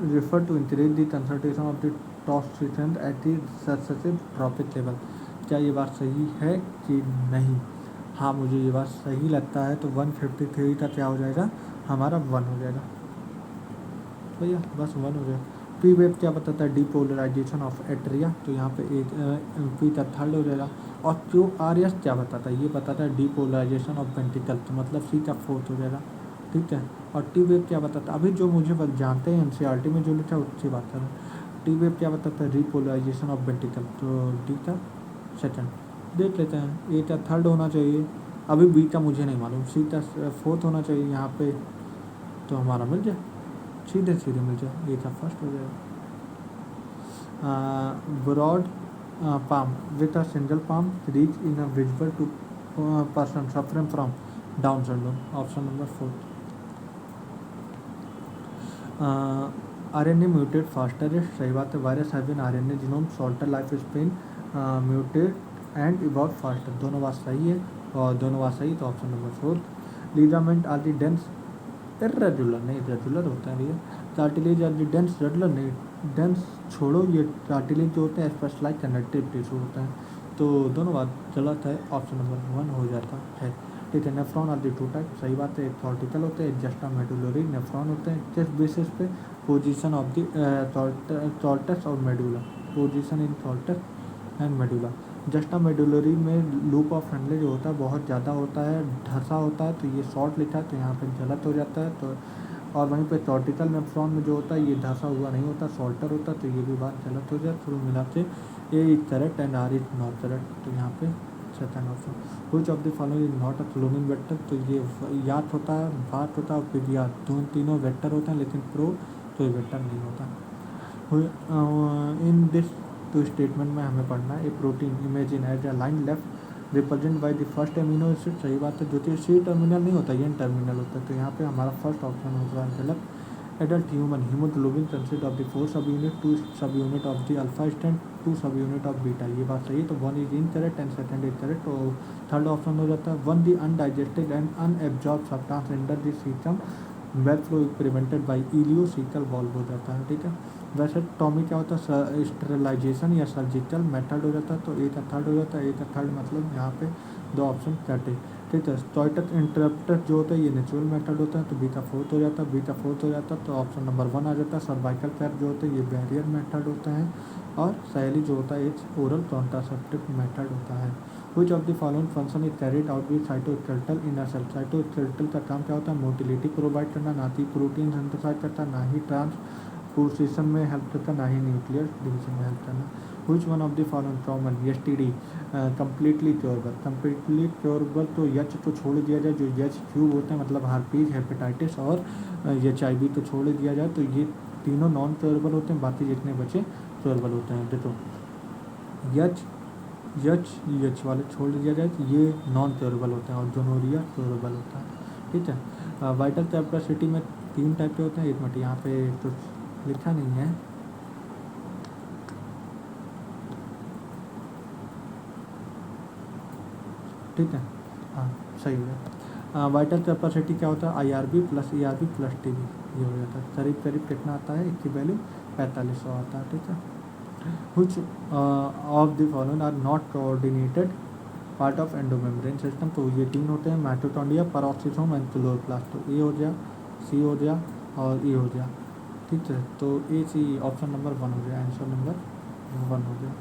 refer to increase the concentration of the toxicant at the successive trophic level। क्या ये बात सही है कि नहीं, हाँ मुझे ये बात सही लगता है, तो 153 का क्या हो जाएगा, हमारा 1 हो जाएगा भैया, बस 1 हो जाएगा। पी वेब क्या बताता है, डिपोलराइजेशन ऑफ एट्रिया, तो यहाँ पे पी का थर्ड हो जाएगा। और क्यू आर एस क्या बताता है, ये बताता है डिपोलराइजेशन ऑफ वेंट्रिकल, तो मतलब सी का फोर्थ हो जाएगा। ठीक है। और टी वेब क्या बताता है, अभी जो मुझे जानते हैं एनसीईआरटी में जो लिखा है उससे बात कर रहा हूँ। टी वेब क्या बताता है, रिपोलराइजेशन ऑफ वेंट्रिकल, तो डी का सेकंड देख लेते हैं। ए का थर्ड होना चाहिए, अभी बी का मुझे नहीं मालूम, सी का फोर्थ होना चाहिए यहाँ पे, तो हमारा मिल जाए, सीधे मिल जाए, ए का फर्स्ट हो जाएगा। Broad palm with a single palm reach in a visible to person suffering from Down syndrome, option number 4। RNA mutate faster है, सही बात है, virus have been RNA genome shorter life span mutate and evolve faster, दोनों बात सही है, और दोनों बात सही, तो option number 4। Ligament are the dense irregular, नहीं रेगुलर होता है भैया, cartilage are the dense regular, नहीं डेंस छोड़ो, ये कार्टिलेज जो होते हैं स्पेशलाइज कनेक्टिव टिश्यू होता है, तो दोनों बात गलत है, ऑप्शन नंबर 1 हो जाता है। ठीक है। Nephron are the two type, सही बात है, एक कॉर्टिकल होते हैं, एक जस्टा मेडुलरी नेफ्रॉन होते हैं, किस बेसिस पे, पोजीशन ऑफ दी कॉर्टेक्स और medulla, position in cortex and medulla. Juxta medullary में लूप ऑफ हैंडले जो होता है बहुत ज़्यादा होता है, ढसा होता है, तो ये शॉर्ट लिखा है, तो यहाँ पे गलत हो जाता है, तो और वहीं पे कॉर्टिकल नेफ्रॉन में जो होता है ये धंसा हुआ नहीं होता, शॉर्टर होता, तो ये भी बात गलत हो जाए, थोड़ा मिला के A is correct and R is not correct, तो यहाँ पे second option. Which of the following is not a cloning vector, तो ये याद होता है, बात होता है, फिर याद, तीनों वेक्टर होते हैं, लेकिन प्रो तो वेक्टर नहीं होता। इन दिस तो स्टेटमेंट में हमें पढ़ना है, a protein imagine as a line left represent by the first amino acid, सही बात है, जो कि सी टर्मिनल नहीं होता, ये टर्मिनल होता है, तो यहाँ पे हमारा फर्स्ट ऑप्शन होगा गलत। Adult human haemoglobin consist of the 4 सब यूनिट, 2 सब unit of the alpha strand, 2 सब यूनिट ऑफ बीटा, ये बात सही है, तो 1 is incorrect and second is correct, तो थर्ड ऑप्शन हो जाता है 1 the undigested and unabsorbed substance enter the system well flow prevented by ileocaecal valve हो जाता है, ठीक है। वैसे टॉमी क्या होता है, स्टेरिलाइजेशन या सर्जिकल मेथड हो जाता है, तो ए का थर्ड हो जाता है। ए का थर्ड मतलब यहाँ पे दो ऑप्शन कटे, ठीक है। स्टॉइटक इंटरप्टर जो होता है ये नेचुरल मेथड होता है, तो बी का फोर्थ हो जाता है। बी का फोर्थ हो जाता है तो ऑप्शन नंबर 1 आ जाता है। सर्वाइकल कैप जो होता है ये बैरियर मेथड होता है, और सैली जो होता है इट्स ओरल कॉन्ट्रासेप्टिव मेथड होता है। Which of the following function is carried out with cytoskeletal inner cell. Cytoskeletal का काम क्या होता है, मोटिलिटी प्रोवाइड करना, ना ही प्रोटीन सिंथेसाइज करता, ना ही ट्रांसपोजिशन में हेल्प करता, ना ही न्यूक्लियर डिवीजन में हेल्प करना। Which one of the following common STD completely curable. Completely curable तो एच तो छोड़ दिया जाए, जो एच क्यूब होते हैं मतलब हार्पीज, हेपेटाइटिस और HIV तो छोड़ दिया जाए, तो ये तीनों नॉन क्योरेबल होते हैं, बाकी जितने बचे क्योरेबल होते हैं। देखो एच एच वाले छोड़ दिया जाए तो ये नॉन क्योरेबल होते हैं, और जोनोरिया क्योरेबल होता है, ठीक है। वाइटल कैपेसिटी में 3 टाइप के होते हैं। एक मिनट यहाँ पे तो लिखा नहीं है, ठीक है, हाँ सही है। वाइटल कैपेसिटी क्या होता है, IRB plus ERB plus TB, ये हो जाता है। करीब करीब कितना आता है, इसकी वैल्यू 4500 आता है, ठीक है। which of the following are not coordinated part of endomembrane system. तो ये 3 होते हैं, माइटोकॉन्ड्रिया, पेरोक्सिसोम एंड क्लोरोप्लास्ट। तो ए हो गया, सी हो गया और ई हो गया, ठीक है। तो ए सी ऑप्शन नंबर 1 हो गया, आंसर नंबर 1 हो गया।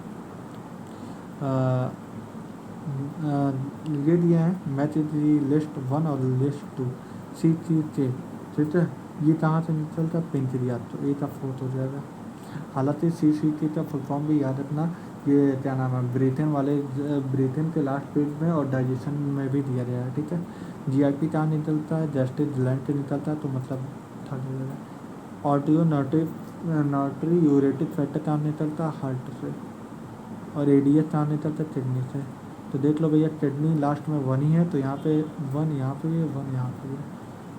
ये दिया है मैच दी लिस्ट 1 और लिस्ट 2 सी सी के, ठीक है। ये कहाँ से निकलता है, पेंक्रियाज, तो ए का फोर्थ हो जाएगा। हालांकि सी का फुल फॉर्म भी याद रखना, ये क्या नाम है, ब्रीथिंग के लास्ट पेज में और डाइजेशन में भी दिया गया है, ठीक है। GIP कहाँ निकलता है, जस्टिस ग्लैंड से निकलता है, तो मतलब थर्ड हो जाएगा। ऑडियो नाट्री यूरेटिक फैक्टर कहाँ निकलता है, हार्ट से। और ADH कहाँ निकलता है, किडनी से। तो देख लो भैया, किडनी लास्ट में 1 ही है, तो यहाँ पे 1 यहाँ पे है, 1 यहाँ पे है।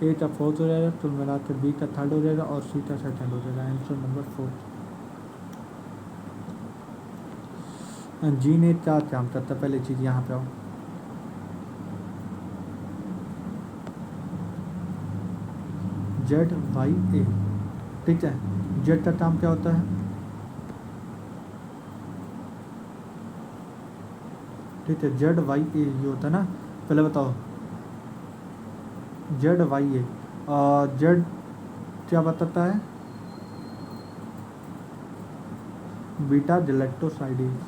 ए का फोर्थ हो जाएगा, तो मिला के बी का थर्ड हो जाएगा और सी का सेकंड हो जाएगा, आंसर नंबर 4। जीन एज का काम करता है, पहले चीज़ यहाँ पे आओ। ZYA, ठीक है। जेड का काम क्या होता है, ठीक है। ZYA ये होता है ना, पहले बताओ ZYA। जेड क्या बताता है, बीटा गैलेक्टोसाइडेज।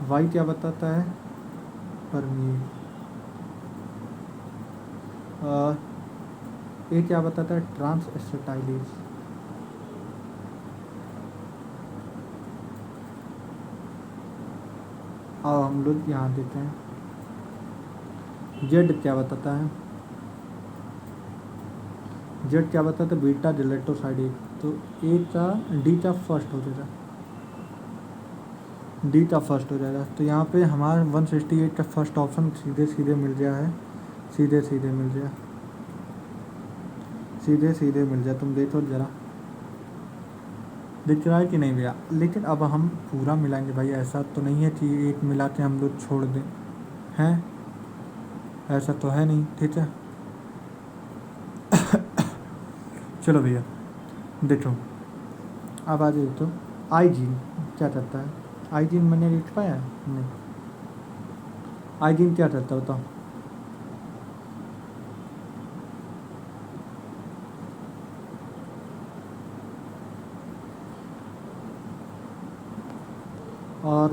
वाई क्या बताता है, परमीज। ए क्या बताता है, ट्रांस एसिटाइलेज। आओ हम लोग यहाँ देते हैं, जेड क्या बताता है, जेड क्या बताता है, बीटा गैलेक्टोसाइडेज। तो ए का डी का फर्स्ट हो जाएगा, डी का फर्स्ट हो जाएगा। तो यहाँ पे हमारा 168 का फर्स्ट ऑप्शन सीधे सीधे मिल गया है, सीधे सीधे मिल गया, सीधे सीधे मिल जाए। तुम देखो ज़रा दिख रहा है कि नहीं भैया। लेकिन अब हम पूरा मिलाएंगे भाई, ऐसा तो नहीं है कि एक मिला के हम लोग छोड़ दें, हैं, ऐसा तो है नहीं, ठीक है। चलो भैया देखो, अब आ जाइए। तो आई जीन क्या करता है, आई जीन मैंने लिख पाया नहीं, आई जीन क्या करता है बताओ। और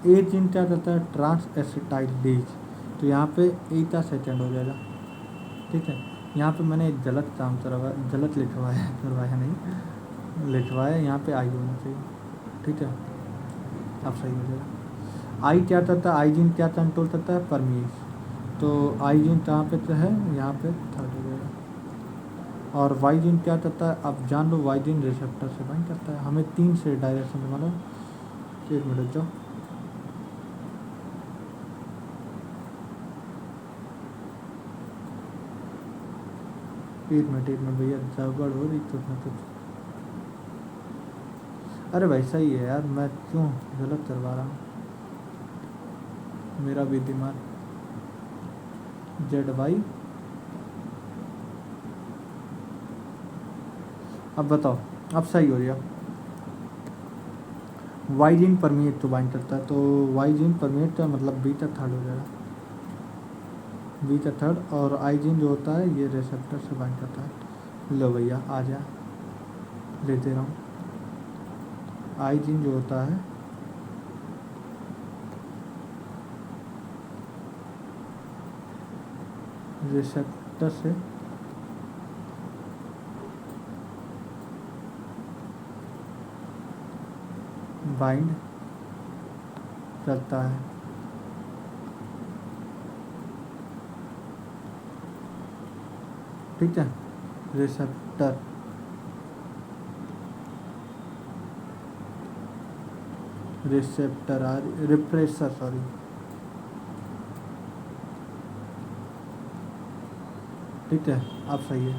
ए जीन क्या करता है, ट्रांस एसिटाइलेज। तो यहाँ पे ए का सेकेंड हो जाएगा, ठीक है। यहाँ पे मैंने एक गलत काम करवाया, गलत लिखवाया, करवाया नहीं लिखवाया, यहाँ पे आई होना चाहिए, ठीक है। अब सही हो जाएगा। आई क्या करता है, आई जीन क्या कंट्रोल करता है, परमीज। तो आई जीन कहाँ पे तो है, यहाँ पे थर्ड हो जाएगा। और वाई जीन क्या करता है, अब जान लो, वाई जीन रिसेप्टर से बाइंड करता है। हमें 3 से डायरेक्शन में, मतलब 1 मिनट जाओ, एक मिनट भैया, गड़बड़ हो रही कुछ ना कुछ। अरे भाई सही है यार, मैं क्यों गलत करवा रहा हूँ, मेरा भी दिमाग ZY। अब बताओ, अब सही हो गया। वाई जीन परमिएट तो बाइंड करता है, तो वाई जीन परमिएट का मतलब बीटा थर्ड हो जाएगा, बीटा थर्ड। और आई जीन जो होता है ये रिसेप्टर से बाइंड करता है। लो भैया आ जा, ले दे रहा हूँ। आई जीन जो होता है रिसेप्टर से बाइंड करता है। ठीक है, रिसेप्टर रिप्रेसर सॉरी, ठीक है। अब सही है,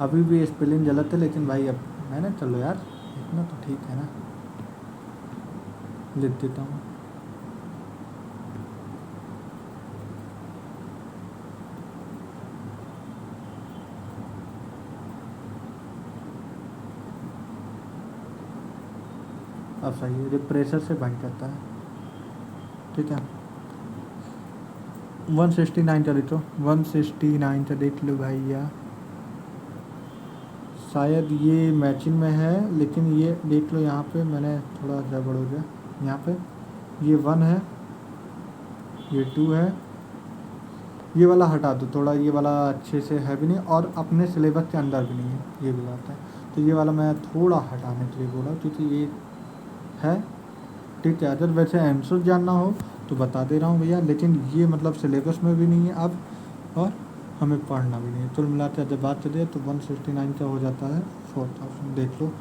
अभी भी स्पेलिंग गलत है लेकिन भाई अब मैंने, चलो यार इतना तो ठीक है ना, लिख देता हूँ। अब सही है, रिप्रेसर से बाइंड करता है। ठीक है, 169 का देख लो, 169 का देख लो भैया। शायद ये मैचिंग में है, लेकिन ये देख लो यहाँ पे मैंने थोड़ा गड़बड़ हो गया। यहाँ पे ये 1 है, ये 2 है, ये वाला हटा दो थोड़ा, ये वाला अच्छे से है भी नहीं और अपने सिलेबस के अंदर भी नहीं है, ये भी बात है। तो ये वाला मैं थोड़ा हटाने के लिए बोला क्योंकि ये है। ठीक है, अगर वैसे आंसर जानना हो तो बता दे रहा हूँ भैया, लेकिन ये मतलब सिलेबस में भी नहीं है अब, और हमें पढ़ना भी नहीं है। तो मिलाते जब बात चलिए तो 169 का हो जाता है 4000। देख लो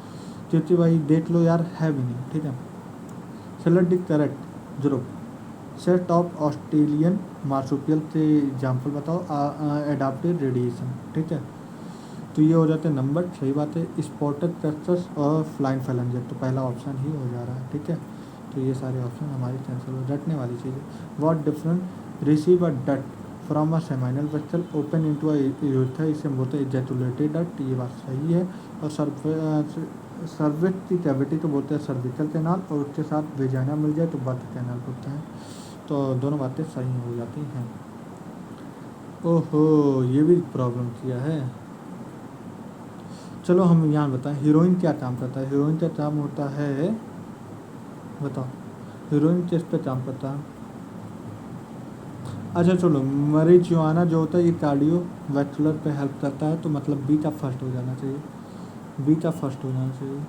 क्योंकि भाई देख लो यार, है भी नहीं। ठीक है, select the correct group set of Australian marsupial के एग्जाम्पल बताओ, एडाप्टेड रेडिएशन। ठीक है, तो ये हो जाते हैं नंबर, सही बात है। स्पॉटेड कैक्टस और फ्लाइंग फैलेंजर, तो पहला ऑप्शन ही हो जा रहा है। ठीक है, तो ये सारे ऑप्शन हमारी कैंसिल हो, रटने वाली चीज़ है। What different receive a dot from a seminal vessel open into a urethra, इसे हम बोलते हैं इजैकुलेटेड डट, ये बात सही है। और सर्विक्स की कैविटी को बोलते हैं सर्विकल कैनाल, और उसके साथ वेजाइना मिल जाए तो बर्थ कैनाल बोलते हैं। तो दोनों बातें सही हो जाती हैं। ओहो, ये भी प्रॉब्लम किया है। चलो हम यहाँ बताएं हीरोइन क्या काम करता है। हीरोइन का काम होता है, बताओ हीरोइन किस पे काम करता है। अच्छा चलो, marijuana जो होता है ये कार्डियोवैस्कुलर पे हेल्प करता है, तो मतलब बीटा फर्स्ट हो जाना चाहिए, बीटा फर्स्ट हो जाना चाहिए,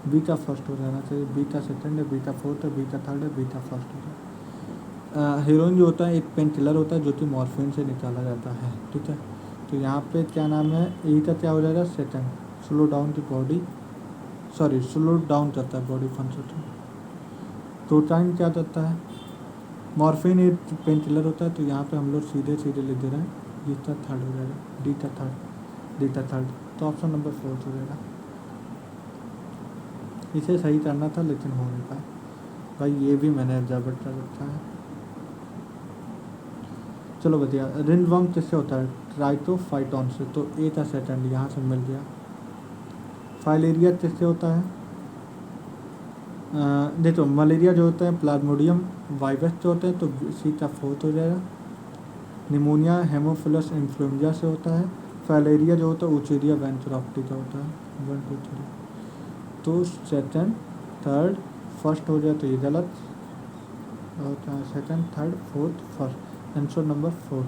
बीटा फर्स्ट हो जाना चाहिए। बीटा सेकंड है, बीटा फोर्थ है, बीटा थर्ड है, बीटा फर्स्ट हो जाए। हीरोइन जो होता है एक पेन किलर होता है जो कि मॉर्फिन से निकाला जाता है। ठीक है, तो यहाँ पे क्या नाम है, ई का क्या हो जाएगा सेकंड, स्लो डाउन की बॉडी, सॉरी स्लो डाउन करता है बॉडी फंक्शन। प्रोटाइन क्या करता है, मॉर्फिन एक पेन किलर होता है, तो यहाँ पे हम लोग सीधे सीधे लिख दे रहे हैं, डीटा थर्ड हो जाएगा, डीटा थर्ड, डीटा थर्ड। तो ऑप्शन नंबर 4 हो जाएगा। इसे सही करना था लेकिन हो नहीं पाया भाई, ये भी मैंने जबर कर रखा है। चलो बताइए, रिंडवर्म किससे होता है, ट्राइटोफाइटॉन से, तो ए था सेकंड, यहाँ से मिल गया। फाइलेरिया किससे होता है, देखो मलेरिया जो होता है प्लाज्मोडियम वाइरस जो होते हैं, तो सी का फोर्थ हो जाएगा। निमोनिया हेमोफिलस इन्फ्लुएंजा से होता है। फाइलेरिया जो होता है उचेरिया वेंचुराप्टी का होता है। 1 2 3, तो सेकंड थर्ड फर्स्ट हो जाए तो ये गलत होता है, second third fourth first, answer number 4।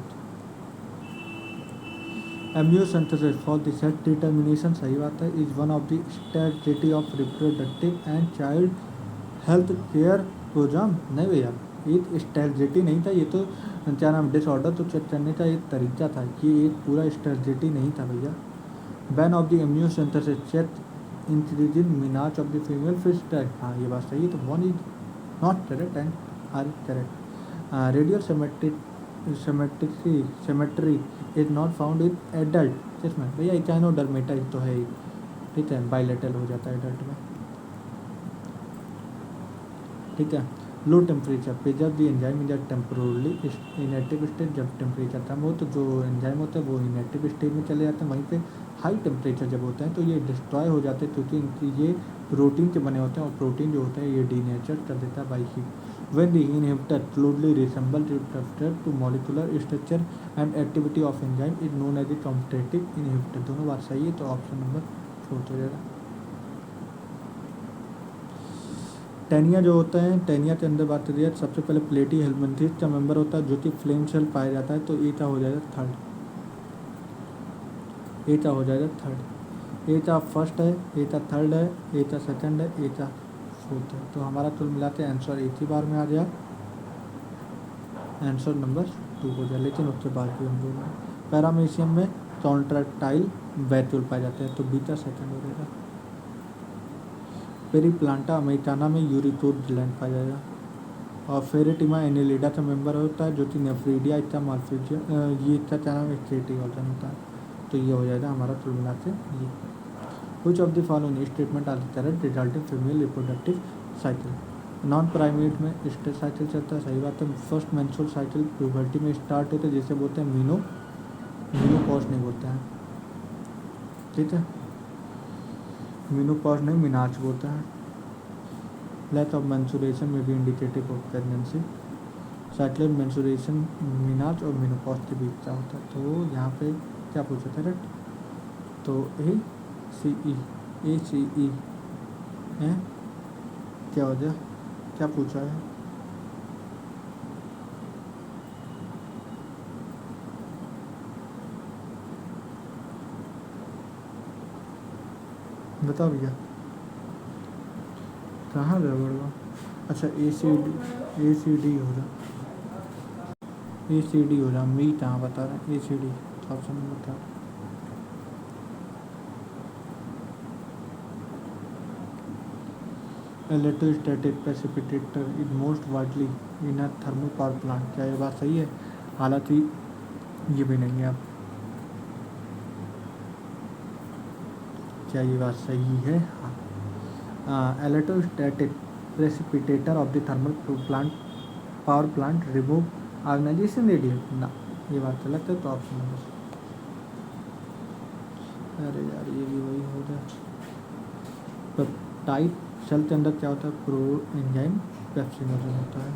Amniocentesis for the sex determination, सही बात है, is one of the strategy of reproductive and child health care programme. नहीं भैया, ये स्ट्रेटजी नहीं था, ये तो क्या नाम डिसऑर्डर तो चेक करने का एक तरीका था, कि एक पूरा स्ट्रेटजी नहीं था भैया। Ban of the amniocentesis check increasing menace of the female fish tag, हाँ ये बात सही है। तो 1 is not correct and R correct. Radial symmetry is not found in adult, इसमें भैया इचाइनोडर्मेटा तो है ही। ठीक है, बाइलेटरल हो जाता है एडल्ट में। ठीक है। Low temperature preserve the enzyme in the temporarily inactive state, जब टेम्परेचर कम हो तो जो एंजाइम होते हैं वो इनएक्टिव स्टेट में चले जाते हैं। वहीं पे हाई टेम्परेचर जब होता है तो ये डिस्ट्रॉय हो जाते हैं, क्योंकि ये प्रोटीन के बने होते हैं और प्रोटीन जो होते हैं ये डीनेचर कर देता है by heat. When the inhibitor closely resemble receptor to molecular structure and activity of enzyme is known as a competitive inhibitor. दोनों बात सही है, तो ऑप्शन नंबर 4 हो जाएगा। टेनिया जो होता है, टेनिया के अंदर बात करिए, सबसे पहले प्लेटी हेलमिंथेस का मेंबर होता है जो कि फ्लेम सेल पाया जाता है, तो एटा हो जाएगा थर्ड, एटा हो जाएगा थर्ड। एटा फर्स्ट है, एटा थर्ड है, एटा सेकंड है, एटा फोर्थ है। तो हमारा कुल मिलाते हैं आंसर एक ही बार में आ जाए, आंसर नंबर 2 हो जाए। लेकिन उससे बाद भी हम बोल रहे हैं पैरामीशियम में कॉन्ट्रैक्टाइल वैक्यूल पाए जाते हैं, तो बीटा सेकंड हो जाएगा। पेरीप्लांटा अमेरिकाना में यूरिथोर ग्लैंड पाया जाएगा। और फेरेटिमा एनिलिडा का मेंबर होता है जो कि नेफ्रीडिया इतना मार्फिजिया ये इसका क्या नाम है, स्टेटी ऑर्गन होता है, तो ये हो जाएगा हमारा कुल मिला के ये। Which of the following statement are correct resulting female reproductive cycle. Non primate में स्टेज साइकिल चलता है, सही बात है। फर्स्ट मेंस्ट्रुअल साइकिल प्यूबर्टी में स्टार्ट होते हैं, जिसे बोलते हैं मीनोपॉज नहीं बोलते हैं, ठीक है, मीनोपॉज नहीं मिनाज बोलता है। लेथ ऑफ मेंस्ट्रुएशन में भी indicative of pregnancy. Cyclic menstruation menarche और मेनोपॉज के बीच का होता है, तो यहाँ पे क्या पूछा था करेक्ट, तो ए सी ई है, क्या हो गया, क्या पूछा है, बताओ भैया कहाँ गड़बड़ हुआ। अच्छा ए सी डी हो रहा, ए सी डी हो रहा, मीट कहाँ बता रहे हैं, ए सी डी ऑप्शन में बता। Electrostatic precipitator is most widely in a thermal power plant, क्या ये बात सही है, हालांकि ये भी नहीं है। अब क्या ये बात सही है, electrostatic precipitator of the thermal plant power plant remove organisation radiate ना, ये बात गलत है, तो ऑप्शन नंबर, अरे यार ये भी वही हो गया। पेप्टाइड सेल के अंदर क्या होता है, प्रो एंजाइम पेप्सिनोजन होता है।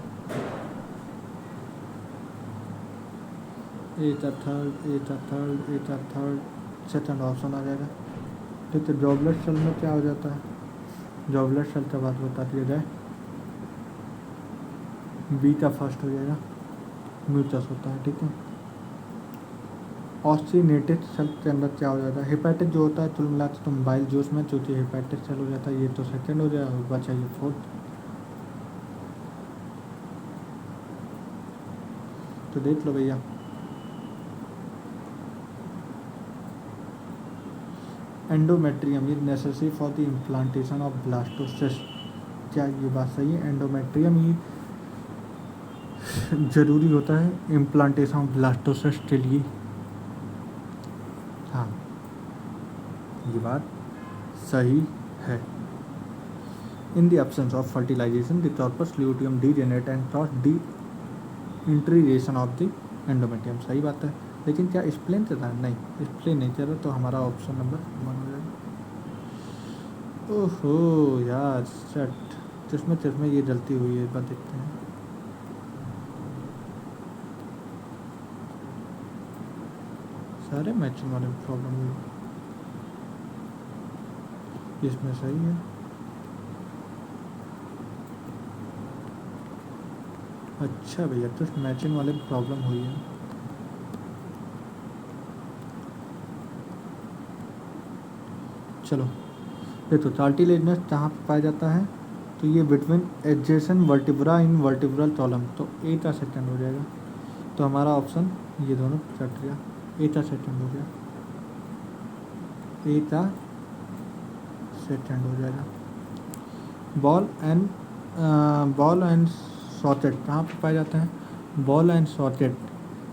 एटा थर्ड सेकंड ऑप्शन आ जाएगा। ठीक है, जॉबलेट सेल में क्या हो जाता है, जॉबलेट सेल का बात बता दिया जाए, बीटा फर्स्ट हो जाएगा, म्यूटस होता है, ठीक है। ऑस्टिनेटेड सेल के अंदर क्या हो जाता है, हेपेटिक जो होता है कुल मिलाकर तुम बाइल जूस में, चूंकि हेपेटिक सेल हो जाता है, ये तो सेकंड हो जाएगा, बचा ये फोर्थ। तो देख लो भैया, endometrium is necessary for the implantation of blastocyst, क्या ये बात सही है, एंडोमेट्रियम ही जरूरी होता है इम्प्लांटेशन ऑफ ब्लास्टोसिस्ट के लिए। हाँ ये बात सही है। In the absence of fertilisation the corpus luteum degenerate and cross disintegration of the endometrium, सही बात है। लेकिन क्या एक्सप्लेन कर रहा है, नहीं एक्सप्लेन नहीं कर रहा, तो हमारा ऑप्शन नंबर 1 हो जाएगा। ओहो यार सेट जिसमें ये गलती हुई है, एक बार देखते हैं। सारे मैचिंग वाले प्रॉब्लम हुई, इसमें सही है। अच्छा भैया, तो मैचिंग वाले प्रॉब्लम हुई है। चलो देखो, कार्टिलेजनस कहाँ पर पाया जाता है, तो ये बिटवीन एडजेसेंट वर्टिब्रा इन वर्टिब्रल कॉलम, तो ए का सेकंड हो जाएगा। तो हमारा ऑप्शन ये दोनों कट गया, ए का सेकंड हो गया, ए का सेकंड हो जाएगा। बॉल एंड सॉकेट कहाँ पे पाए जाते हैं, बॉल एंड सॉकेट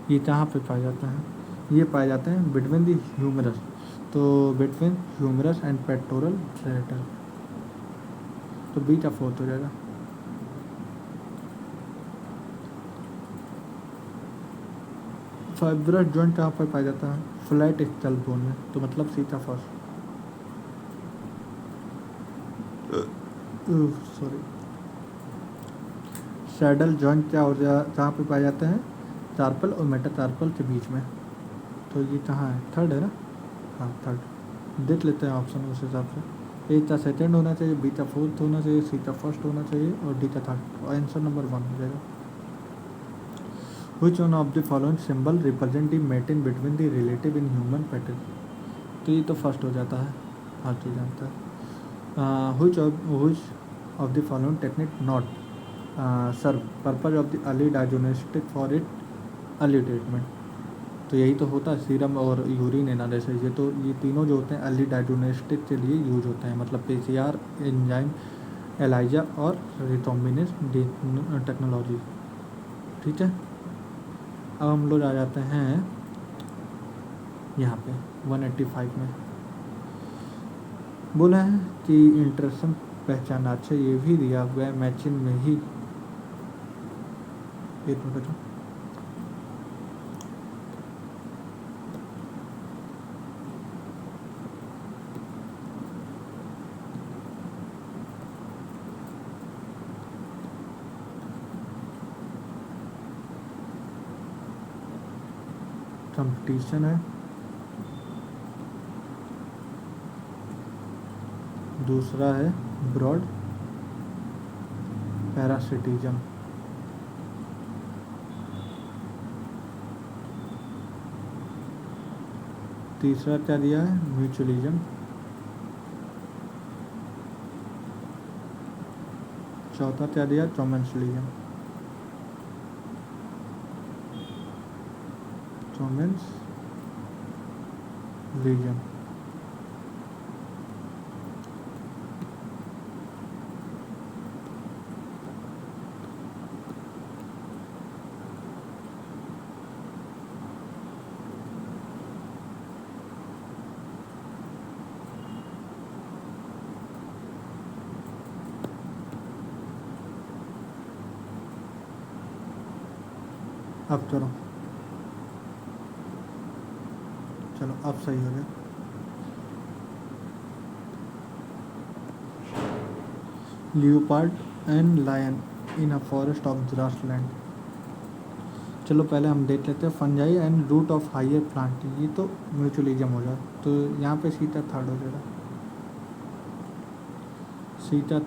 ये कहाँ पे पाए जाते हैं, ये पाए जाते हैं बिटवीन द ह्यूमरस, तो between humerus and pectoral girdle, तो बीटा फोर्थ हो जाएगा। फाइब्रस जॉइंट कहाँ पर पाया जाता है? फ्लैट स्कल बोन में, तो मतलब सी था फर्स्ट। सॉरी। सैडल जॉइंट क्या हो जा कहाँ पे पाए जाते हैं? कार्पल और मेटाकार्पल के बीच में। तो ये कहाँ है? थर्ड है ना? हाँ थर्ड। देख लेते हैं ऑप्शन उस हिसाब से। ए का सेकेंड होना चाहिए, बी का फोर्थ होना चाहिए, सी का फर्स्ट होना चाहिए और डी का थर्ड। आंसर नंबर 1 हो जाएगा। Which one of the following symbol represent the mating between the relative in human pattern? तो ये तो फर्स्ट हो जाता है, हर चीज़ जानता है। which of the following technique not serve purpose of the early diagnostic for it early treatment? तो यही तो होता है सीरम और यूरिन एनालिसिस। ये तीनों जो होते हैं अर्ली डायग्नोस्टिक के लिए यूज होते हैं, मतलब पीसीआर, एंजाइम, एलाइजा और रिकॉम्बिनेंट टेक्नोलॉजी। ठीक है, अब हम लोग आ जाते हैं यहाँ पे 185 में। बोला है कि इंटरेक्शन पहचाना। अच्छा ये भी दिया हुआ है मैचिंग में ही। एक मिनट कंपटीशन है, दूसरा है ब्रॉड पैरासिटिज्म, तीसरा क्या दिया है? म्यूचुअलिज्म, चौथा क्या दिया? कॉमेंसलिज्म। कॉमेंसलिज्म। अब चलो अब सही हो गया। Leopard and lion in a forest of grassland. चलो पहले हम देख लेते हैं fungi and root of higher plant. ये तो म्यूचुअलिज्म हो जाए, तो यहाँ पे सीटा थर्ड हो जाएगा। सीटा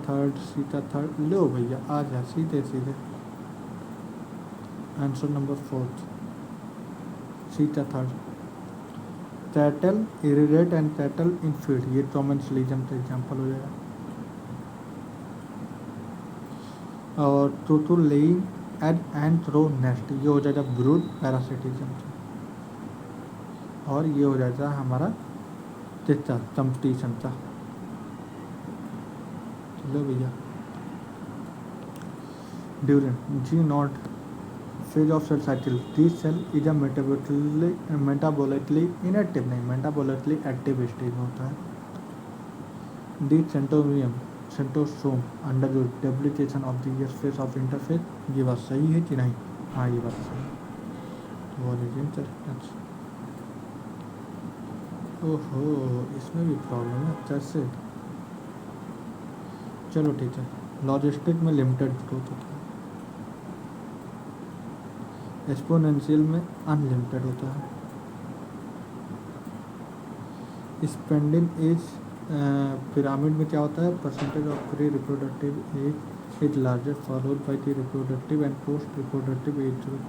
थर्ड लो भैया, आ जा सीधे सीधे। आंसर नंबर 4 सीटा third. Cattle egret and cattle in field, ये कॉमेंसलिज्म का एग्जाम्पल हो जाएगा। और टोटो लेइंग एंड थ्रो नेस्ट, ये हो जाएगा ब्रूड पैरासिटिज्म। और ये हो जाएगा हमारा तीसरा कंपटीशन का। चलो भैया, during G nought phase of cell cycle this cell is a metabolically inactive, नहीं मेटाबोलिकली एक्टिव स्टेज में होता है। The centrosome undergo duplication of the phase of interphase, ये बात सही है कि नहीं? हाँ ये बात सही है। ओहो इसमें भी प्रॉब्लम है, कैसे? चलो ठीक है। लॉजिस्टिक में लिमिटेड ग्रोथ होता है, एक्सपोनेंशियल में अनलिमिटेड होता है। स्पेंडिंग एज पिरामिड में क्या होता है? Percentage of pre reproductive age is largest followed by the reproductive and post reproductive age group.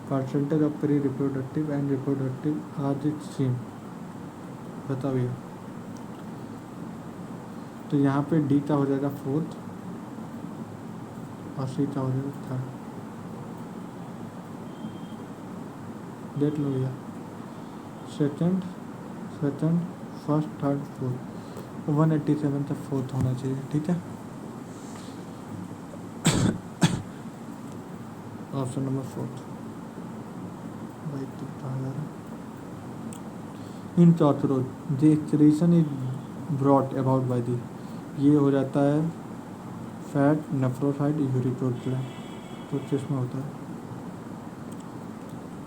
Percentage of pre reproductive and reproductive are the same. बताओ भैया। तो यहाँ पे डी का हो जाएगा 4th और सी का हो जाएगा 3rd। देख लो भैया, सेकंड, फर्स्ट, थर्ड, फोर्थ। 187 तक 4th होना चाहिए। ठीक है, ऑप्शन नंबर 4 भाई तो कहाँ जा रहा है? इन चौथरोज the excretion is brought about by the, ये हो जाता है फैट, नेफ्रोसाइट, यूरिप्रोड ग्लैंड। तो किसमें होता है?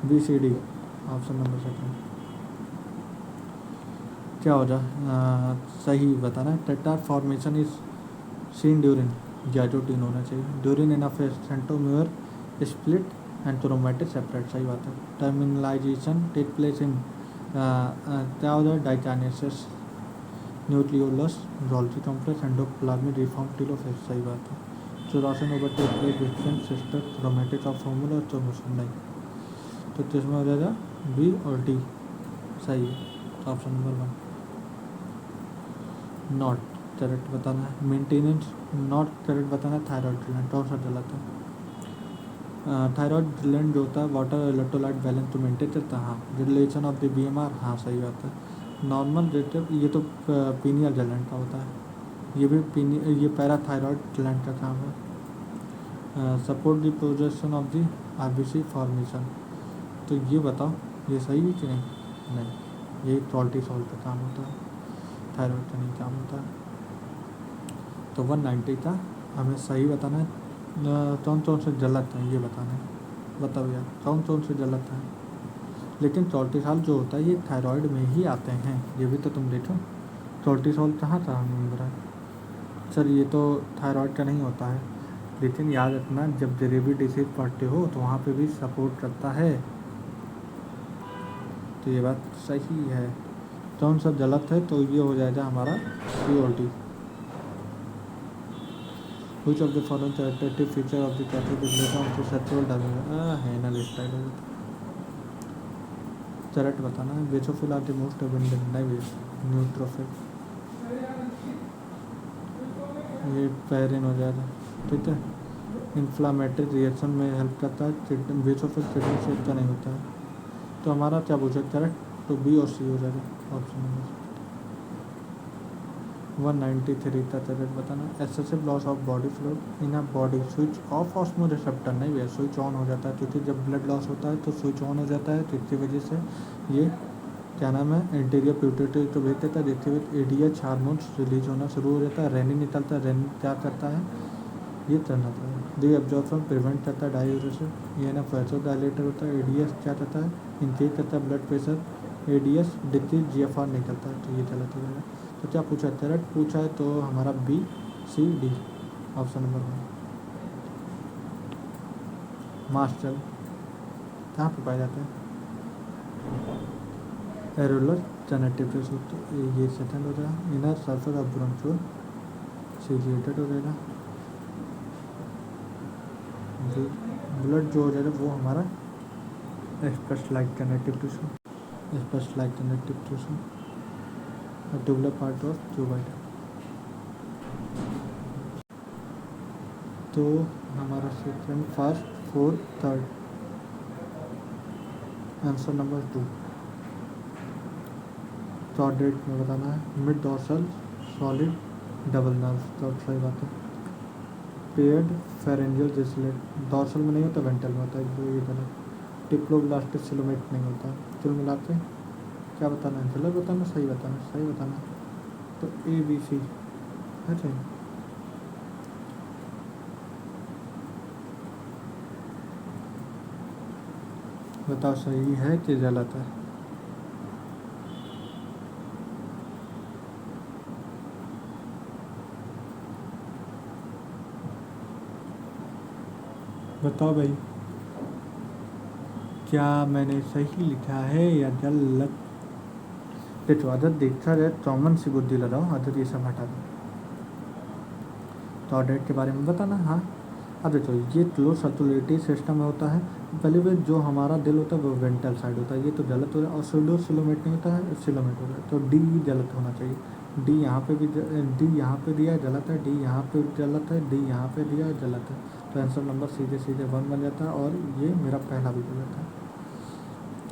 BCD ऑप्शन नंबर सेकंड क्या हो जाए, सही बताना है। Tetrad formation is seen during, zygotene होना चाहिए, during in centromere split and chromatids separate, सही बात है। टर्मिनलाइजेशन टेक प्लेस इन क्या हो जाए, diakinesis nucleolus Golgi complex endoplasmic reform telophase, सही बात है। 84 over take place between sister chromatic of formula और चोमोसन, नहीं। तो किसमें हो जाएगा, बी और डी, सही है ऑप्शन नंबर 1। नॉट करेक्ट बताना है, मेंटेनेंस नॉट करेक्ट बताना है। थायराइड ग्लैंड कौन सा जलाता है, थायराइड ग्लैंड जो होता है वाटर इलेक्ट्रोलाइट बैलेंस तो मेंटेन करता है, हाँ। रिलेशन ऑफ द BMR, हाँ सही बात है। नॉर्मल रेटर, ये तो पीनियल ग्लैंड का होता है, ये भी ये पैराथायरॉयड ग्लैंड का काम है। Support the projection of the RBC formation, तो ये बताओ ये सही है कि नहीं, नहीं, ये कॉर्टिसोल का काम होता है, थायराइड का नहीं काम होता है। तो 190 का हमें सही बताना है। कौन कौन से गलत हैं ये बताना है, बताओ यार कौन कौन से गलत हैं। लेकिन कॉर्टिसोल जो होता है ये थायराइड में ही आते हैं, ये भी तो तुम देखो, कॉर्टिसोल कहाँ कहाँ मिल रहा है। सर ये तो थायराइड का नहीं होता है, लेकिन याद रखना जब जलेबी डिसीज पढ़ते हो तो वहाँ पे भी सपोर्ट करता है, तो ये बात सही है। कौन सा गलत है, तो ये हो जाएगा हमारा सी और D. Which of the following characteristic feature of the cathode relation to sexual dimension है ना, स्टाइल हो जाता है। करेक्ट बताना है। Basophil are the most abundant, नहीं न्यूट्रोफिल, ये पैरिन हो जाएगा, ठीक है। इन्फ्लामेटरी रिएक्शन में हेल्प करता है, बेसोफिल किडनी शेप का नहीं होता है। तो हमारा क्या पूछा, करेक्ट, तो बी और सी हो जाएगा ऑप्शन नंबर 193 का करेक्ट बताना। Excessive loss of body fluid in a body, switch off osmo receptor, नहीं भैया स्विच ऑन हो जाता है, क्योंकि जब ब्लड लॉस होता है तो स्विच ऑन हो जाता है, तो इसकी वजह से ये क्या नाम है, एंटीरियर प्यूटरी को भेज देता है, जिसके बाद ADH हार्मोन्स रिलीज होना शुरू हो जाता है, रेनिन निकलता है, रेनिन क्या करता है, ये करना था डी एब्जॉर्प्शन प्रिवेंट करता है डायूरेसिस, ये ना वैसो डायलेटर होता है। ADS क्या करता है, इंक्रीज करता है blood pressure, ADS decrease GFR निकलता है, तो ये गलत हो जाएगा। तो क्या पूछा है, करेक्ट पूछा है, तो हमारा BCD ऑप्शन नंबर 1। मास्टर कहाँ पे पाया जाता है, एरोलर जेनेटिव टिश्यू, तो ये सेकंड हो जाएगा। Inner surface of bronchioles situated हो जाएगा। ब्लड जो हो जाएगा वो हमारा specialised connective tissue, specialised connective tissue, tubular part of ट्यूबाइड। तो हमारा second, first, fourth, third, answer number 2 chordate में बताना है। Mid dorsal solid double nerve, तो सही बात है। पेयर्ड फेरेंजियल जिसलेट, डॉर्सल में नहीं होता, वेंट्रल में होता है, जो ये गलत। डिप्लोब्लास्टिक सिलोमेट नहीं होता, कुल मिला के क्या बताना है, गलत बताना, सही बताना, सही बताना। तो ABC है सही। बताओ सही है कि गलत है। बताओ भाई, क्या मैंने सही लिखा है या गलत। देखो आदत देखा जाए कॉमन सी बुद्धि लगाओ, आदत ये सब हटा दो। तो ऑर्डेट के बारे में बताना, हाँ। अब देखो ये लो सर्कुलेटरी सिस्टम में होता है, पहले भी जो हमारा दिल होता है वो वेंट्रल साइड होता है, ये तो गलत हो रहा है। और सूडो सिलोमेट नहीं होता है, सिलोमेट होता है, तो डी गलत होना चाहिए। डी यहाँ पे भी डी यहाँ पे दिया है, गलत है। डी यहाँ पे गलत है, डी यहाँ पे दिया है, गलत है। तो आंसर नंबर सीधे सीधे 1 बन जाता है, और ये मेरा पहला भी गलत है।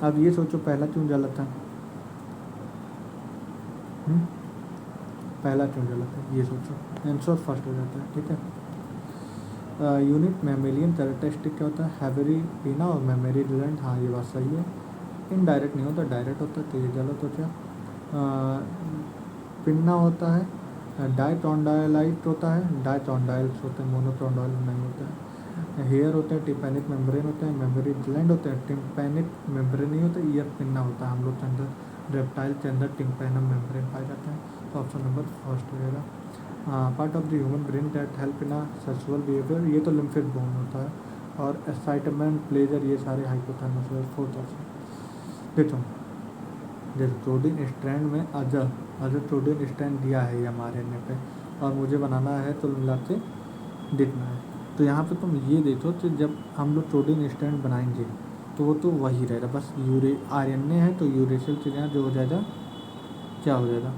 अब ये सोचो पहला क्यों गलत है, पहला क्यों गलत है, ये सोचो। आंसर फर्स्ट हो जाता है, ठीक है। यूनिट मेमेलियन कैरेक्टरिस्टिक क्या होता है, हैवरी पीना और मेमोरी ग्लैंड, हाँ ये बात सही है। इनडायरेक्ट नहीं होता, डायरेक्ट होता है, तो ये गलत हो गया। पिन्ना होता है, डाइटोंडाइलाइट होता है, डाइटोंडाइल्स होते हैं, मोनोटोंडाइल नहीं होता है। हेयर होता है, टिम्पैनिक मेम्ब्रेन होता है, मेमोरी ग्लैंड होता है, टिम्पैनिक मेम्ब्रेन नहीं होता, ईयर पिन्ना होता है। हम लोग के अंदर रेप्टाइल के अंदर टिम्पैनम मेम्ब्रेन पाया जाता है। तो ऑप्शन नंबर फर्स्ट हो जाएगा। Part of the human brain that help in sexual behaviour, ये तो लिम्फेड बोन होता है। और एक्साइटमेंट, प्लेजर, ये सारे हाइपोथैलेमस है। Fourth option. देखो जैसे प्रोटीन स्ट्रैंड में अजर प्रोटीन स्ट्रैंड दिया है ये हमारे एन पे, और मुझे बनाना है तो मिला के देखना है। तो यहाँ पे तुम ये देखो तो जब हम लोग प्रोटीन स्ट्रैंड बनाएंगे तो वो तो वही रहेगा, बस RNA है तो यूरेसिल चिड़िया जो हो जाएगा, क्या हो जाएगा,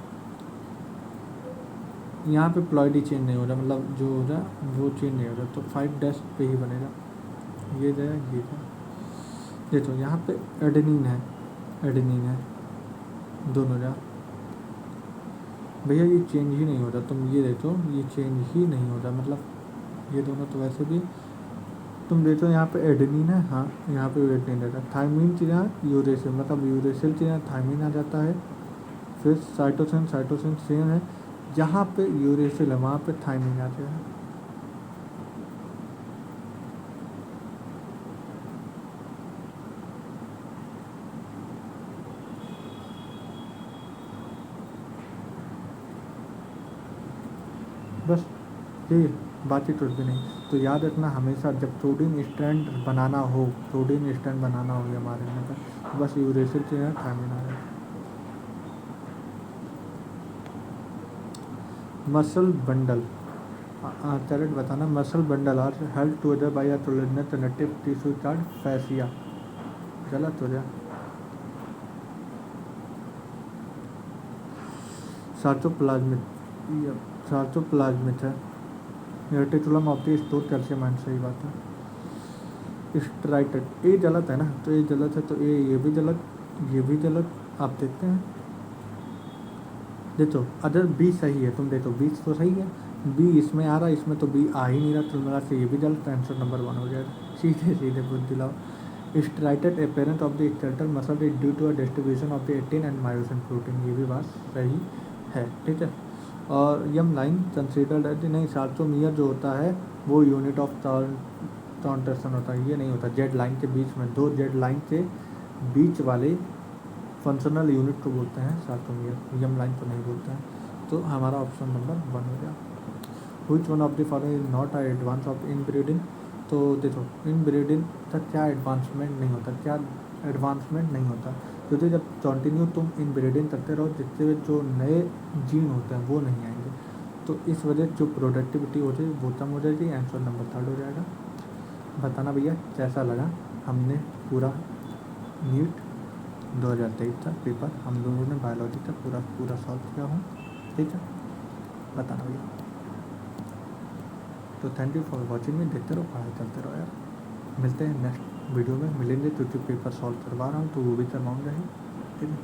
यहाँ पे प्लॉइडी चेंज नहीं हो रहा, मतलब जो हो रहा वो चेंज नहीं हो रहा, तो 5' पे ही बनेगा। ये जाएगा, ये जाएगा। देखो यहाँ पे एडेनिन है दोनों जा भैया, ये चेंज ही नहीं हो रहा। तुम ये देखो, ये चेंज ही नहीं हो रहा, मतलब ये दोनों तो वैसे भी तुम देखो यहाँ पे एडेनिन है, हाँ यहाँ पे एडेनिन रहता है। थायमिन चिड़ा यूरेसिल, मतलब यूरेसिल चिड़ा थायमिन आ जाता है। फिर साइटोसिन सेम है, जहाँ पे यूरेसिल है वहाँ पे थायमिन आ जाएगा। बस ये बाकी कुछ भी नहीं। तो याद रखना हमेशा जब प्रोटीन स्ट्रैंड बनाना हो ये हमारे में का, बस यूरेसिल चिड़ा थायमिन आ जाएगा। मसल बंडल, करेक्ट बताना। Muscle bundle are held together by a collagenous connective tissue called fascia. गलत हो गया। सार्चोप्लाज्मिक है। Reticulum of the store calcium ion, सही बात है। स्ट्राइटेड, ए गलत है ना, तो ये गलत है, तो ये भी गलत, ये भी गलत। आप देखते हैं, देखो अगर बी सही है, तुम देखो बी तो सही है, बी इसमें आ रहा है, इसमें तो बी आ ही नहीं रहा, तो मेरा से ये भी गलत, आंसर नंबर 1 हो जाएगा। सीधे बुद्ध दिलाओ। Striated apparent of the skeletal muscle is due to a distribution of the actin and myosin protein, ये भी बात सही है, ठीक है। और यम लाइन कंसिडर्ड एज, नहीं, सार्चोमियर जो होता है वो यूनिट ऑफ ट्रांसलेशन होता है, ये नहीं होता। जेड लाइन के बीच में, 2 जेड लाइन के बीच वाले फंक्शनल यूनिट को बोलते हैं सार्चोमियर, यम लाइन को नहीं बोलते हैं। तो हमारा ऑप्शन नंबर 1 हो गया। Which one of the following is not a advance of inbreeding. तो देखो इनब्रीडिंग तक क्या एडवांसमेंट नहीं होता, क्योंकि जब कंटिन्यू तुम इनब्रीडिंग करते रहो, जितने जो नए जीन होते हैं वो नहीं आएंगे, तो इस वजह जो प्रोडक्टिविटी होती है वो कम हो जाएगी। आंसर नंबर 3 हो जाएगा। बताना भैया कैसा लगा, हमने पूरा नीट 2023 का पेपर हम लोगों ने बायोलॉजी का पूरा सॉल्व किया हूँ, ठीक है, बताना भैया। तो थैंक यू फॉर वॉचिंग में, देखते रहो, पढ़ाई करते रहो यार। मिलते हैं नेक्स्ट वीडियो में, मिलेंगे, क्योंकि पेपर सॉल्व करवा रहा हूँ तो वो भी करवाऊँगा ही, ठीक है।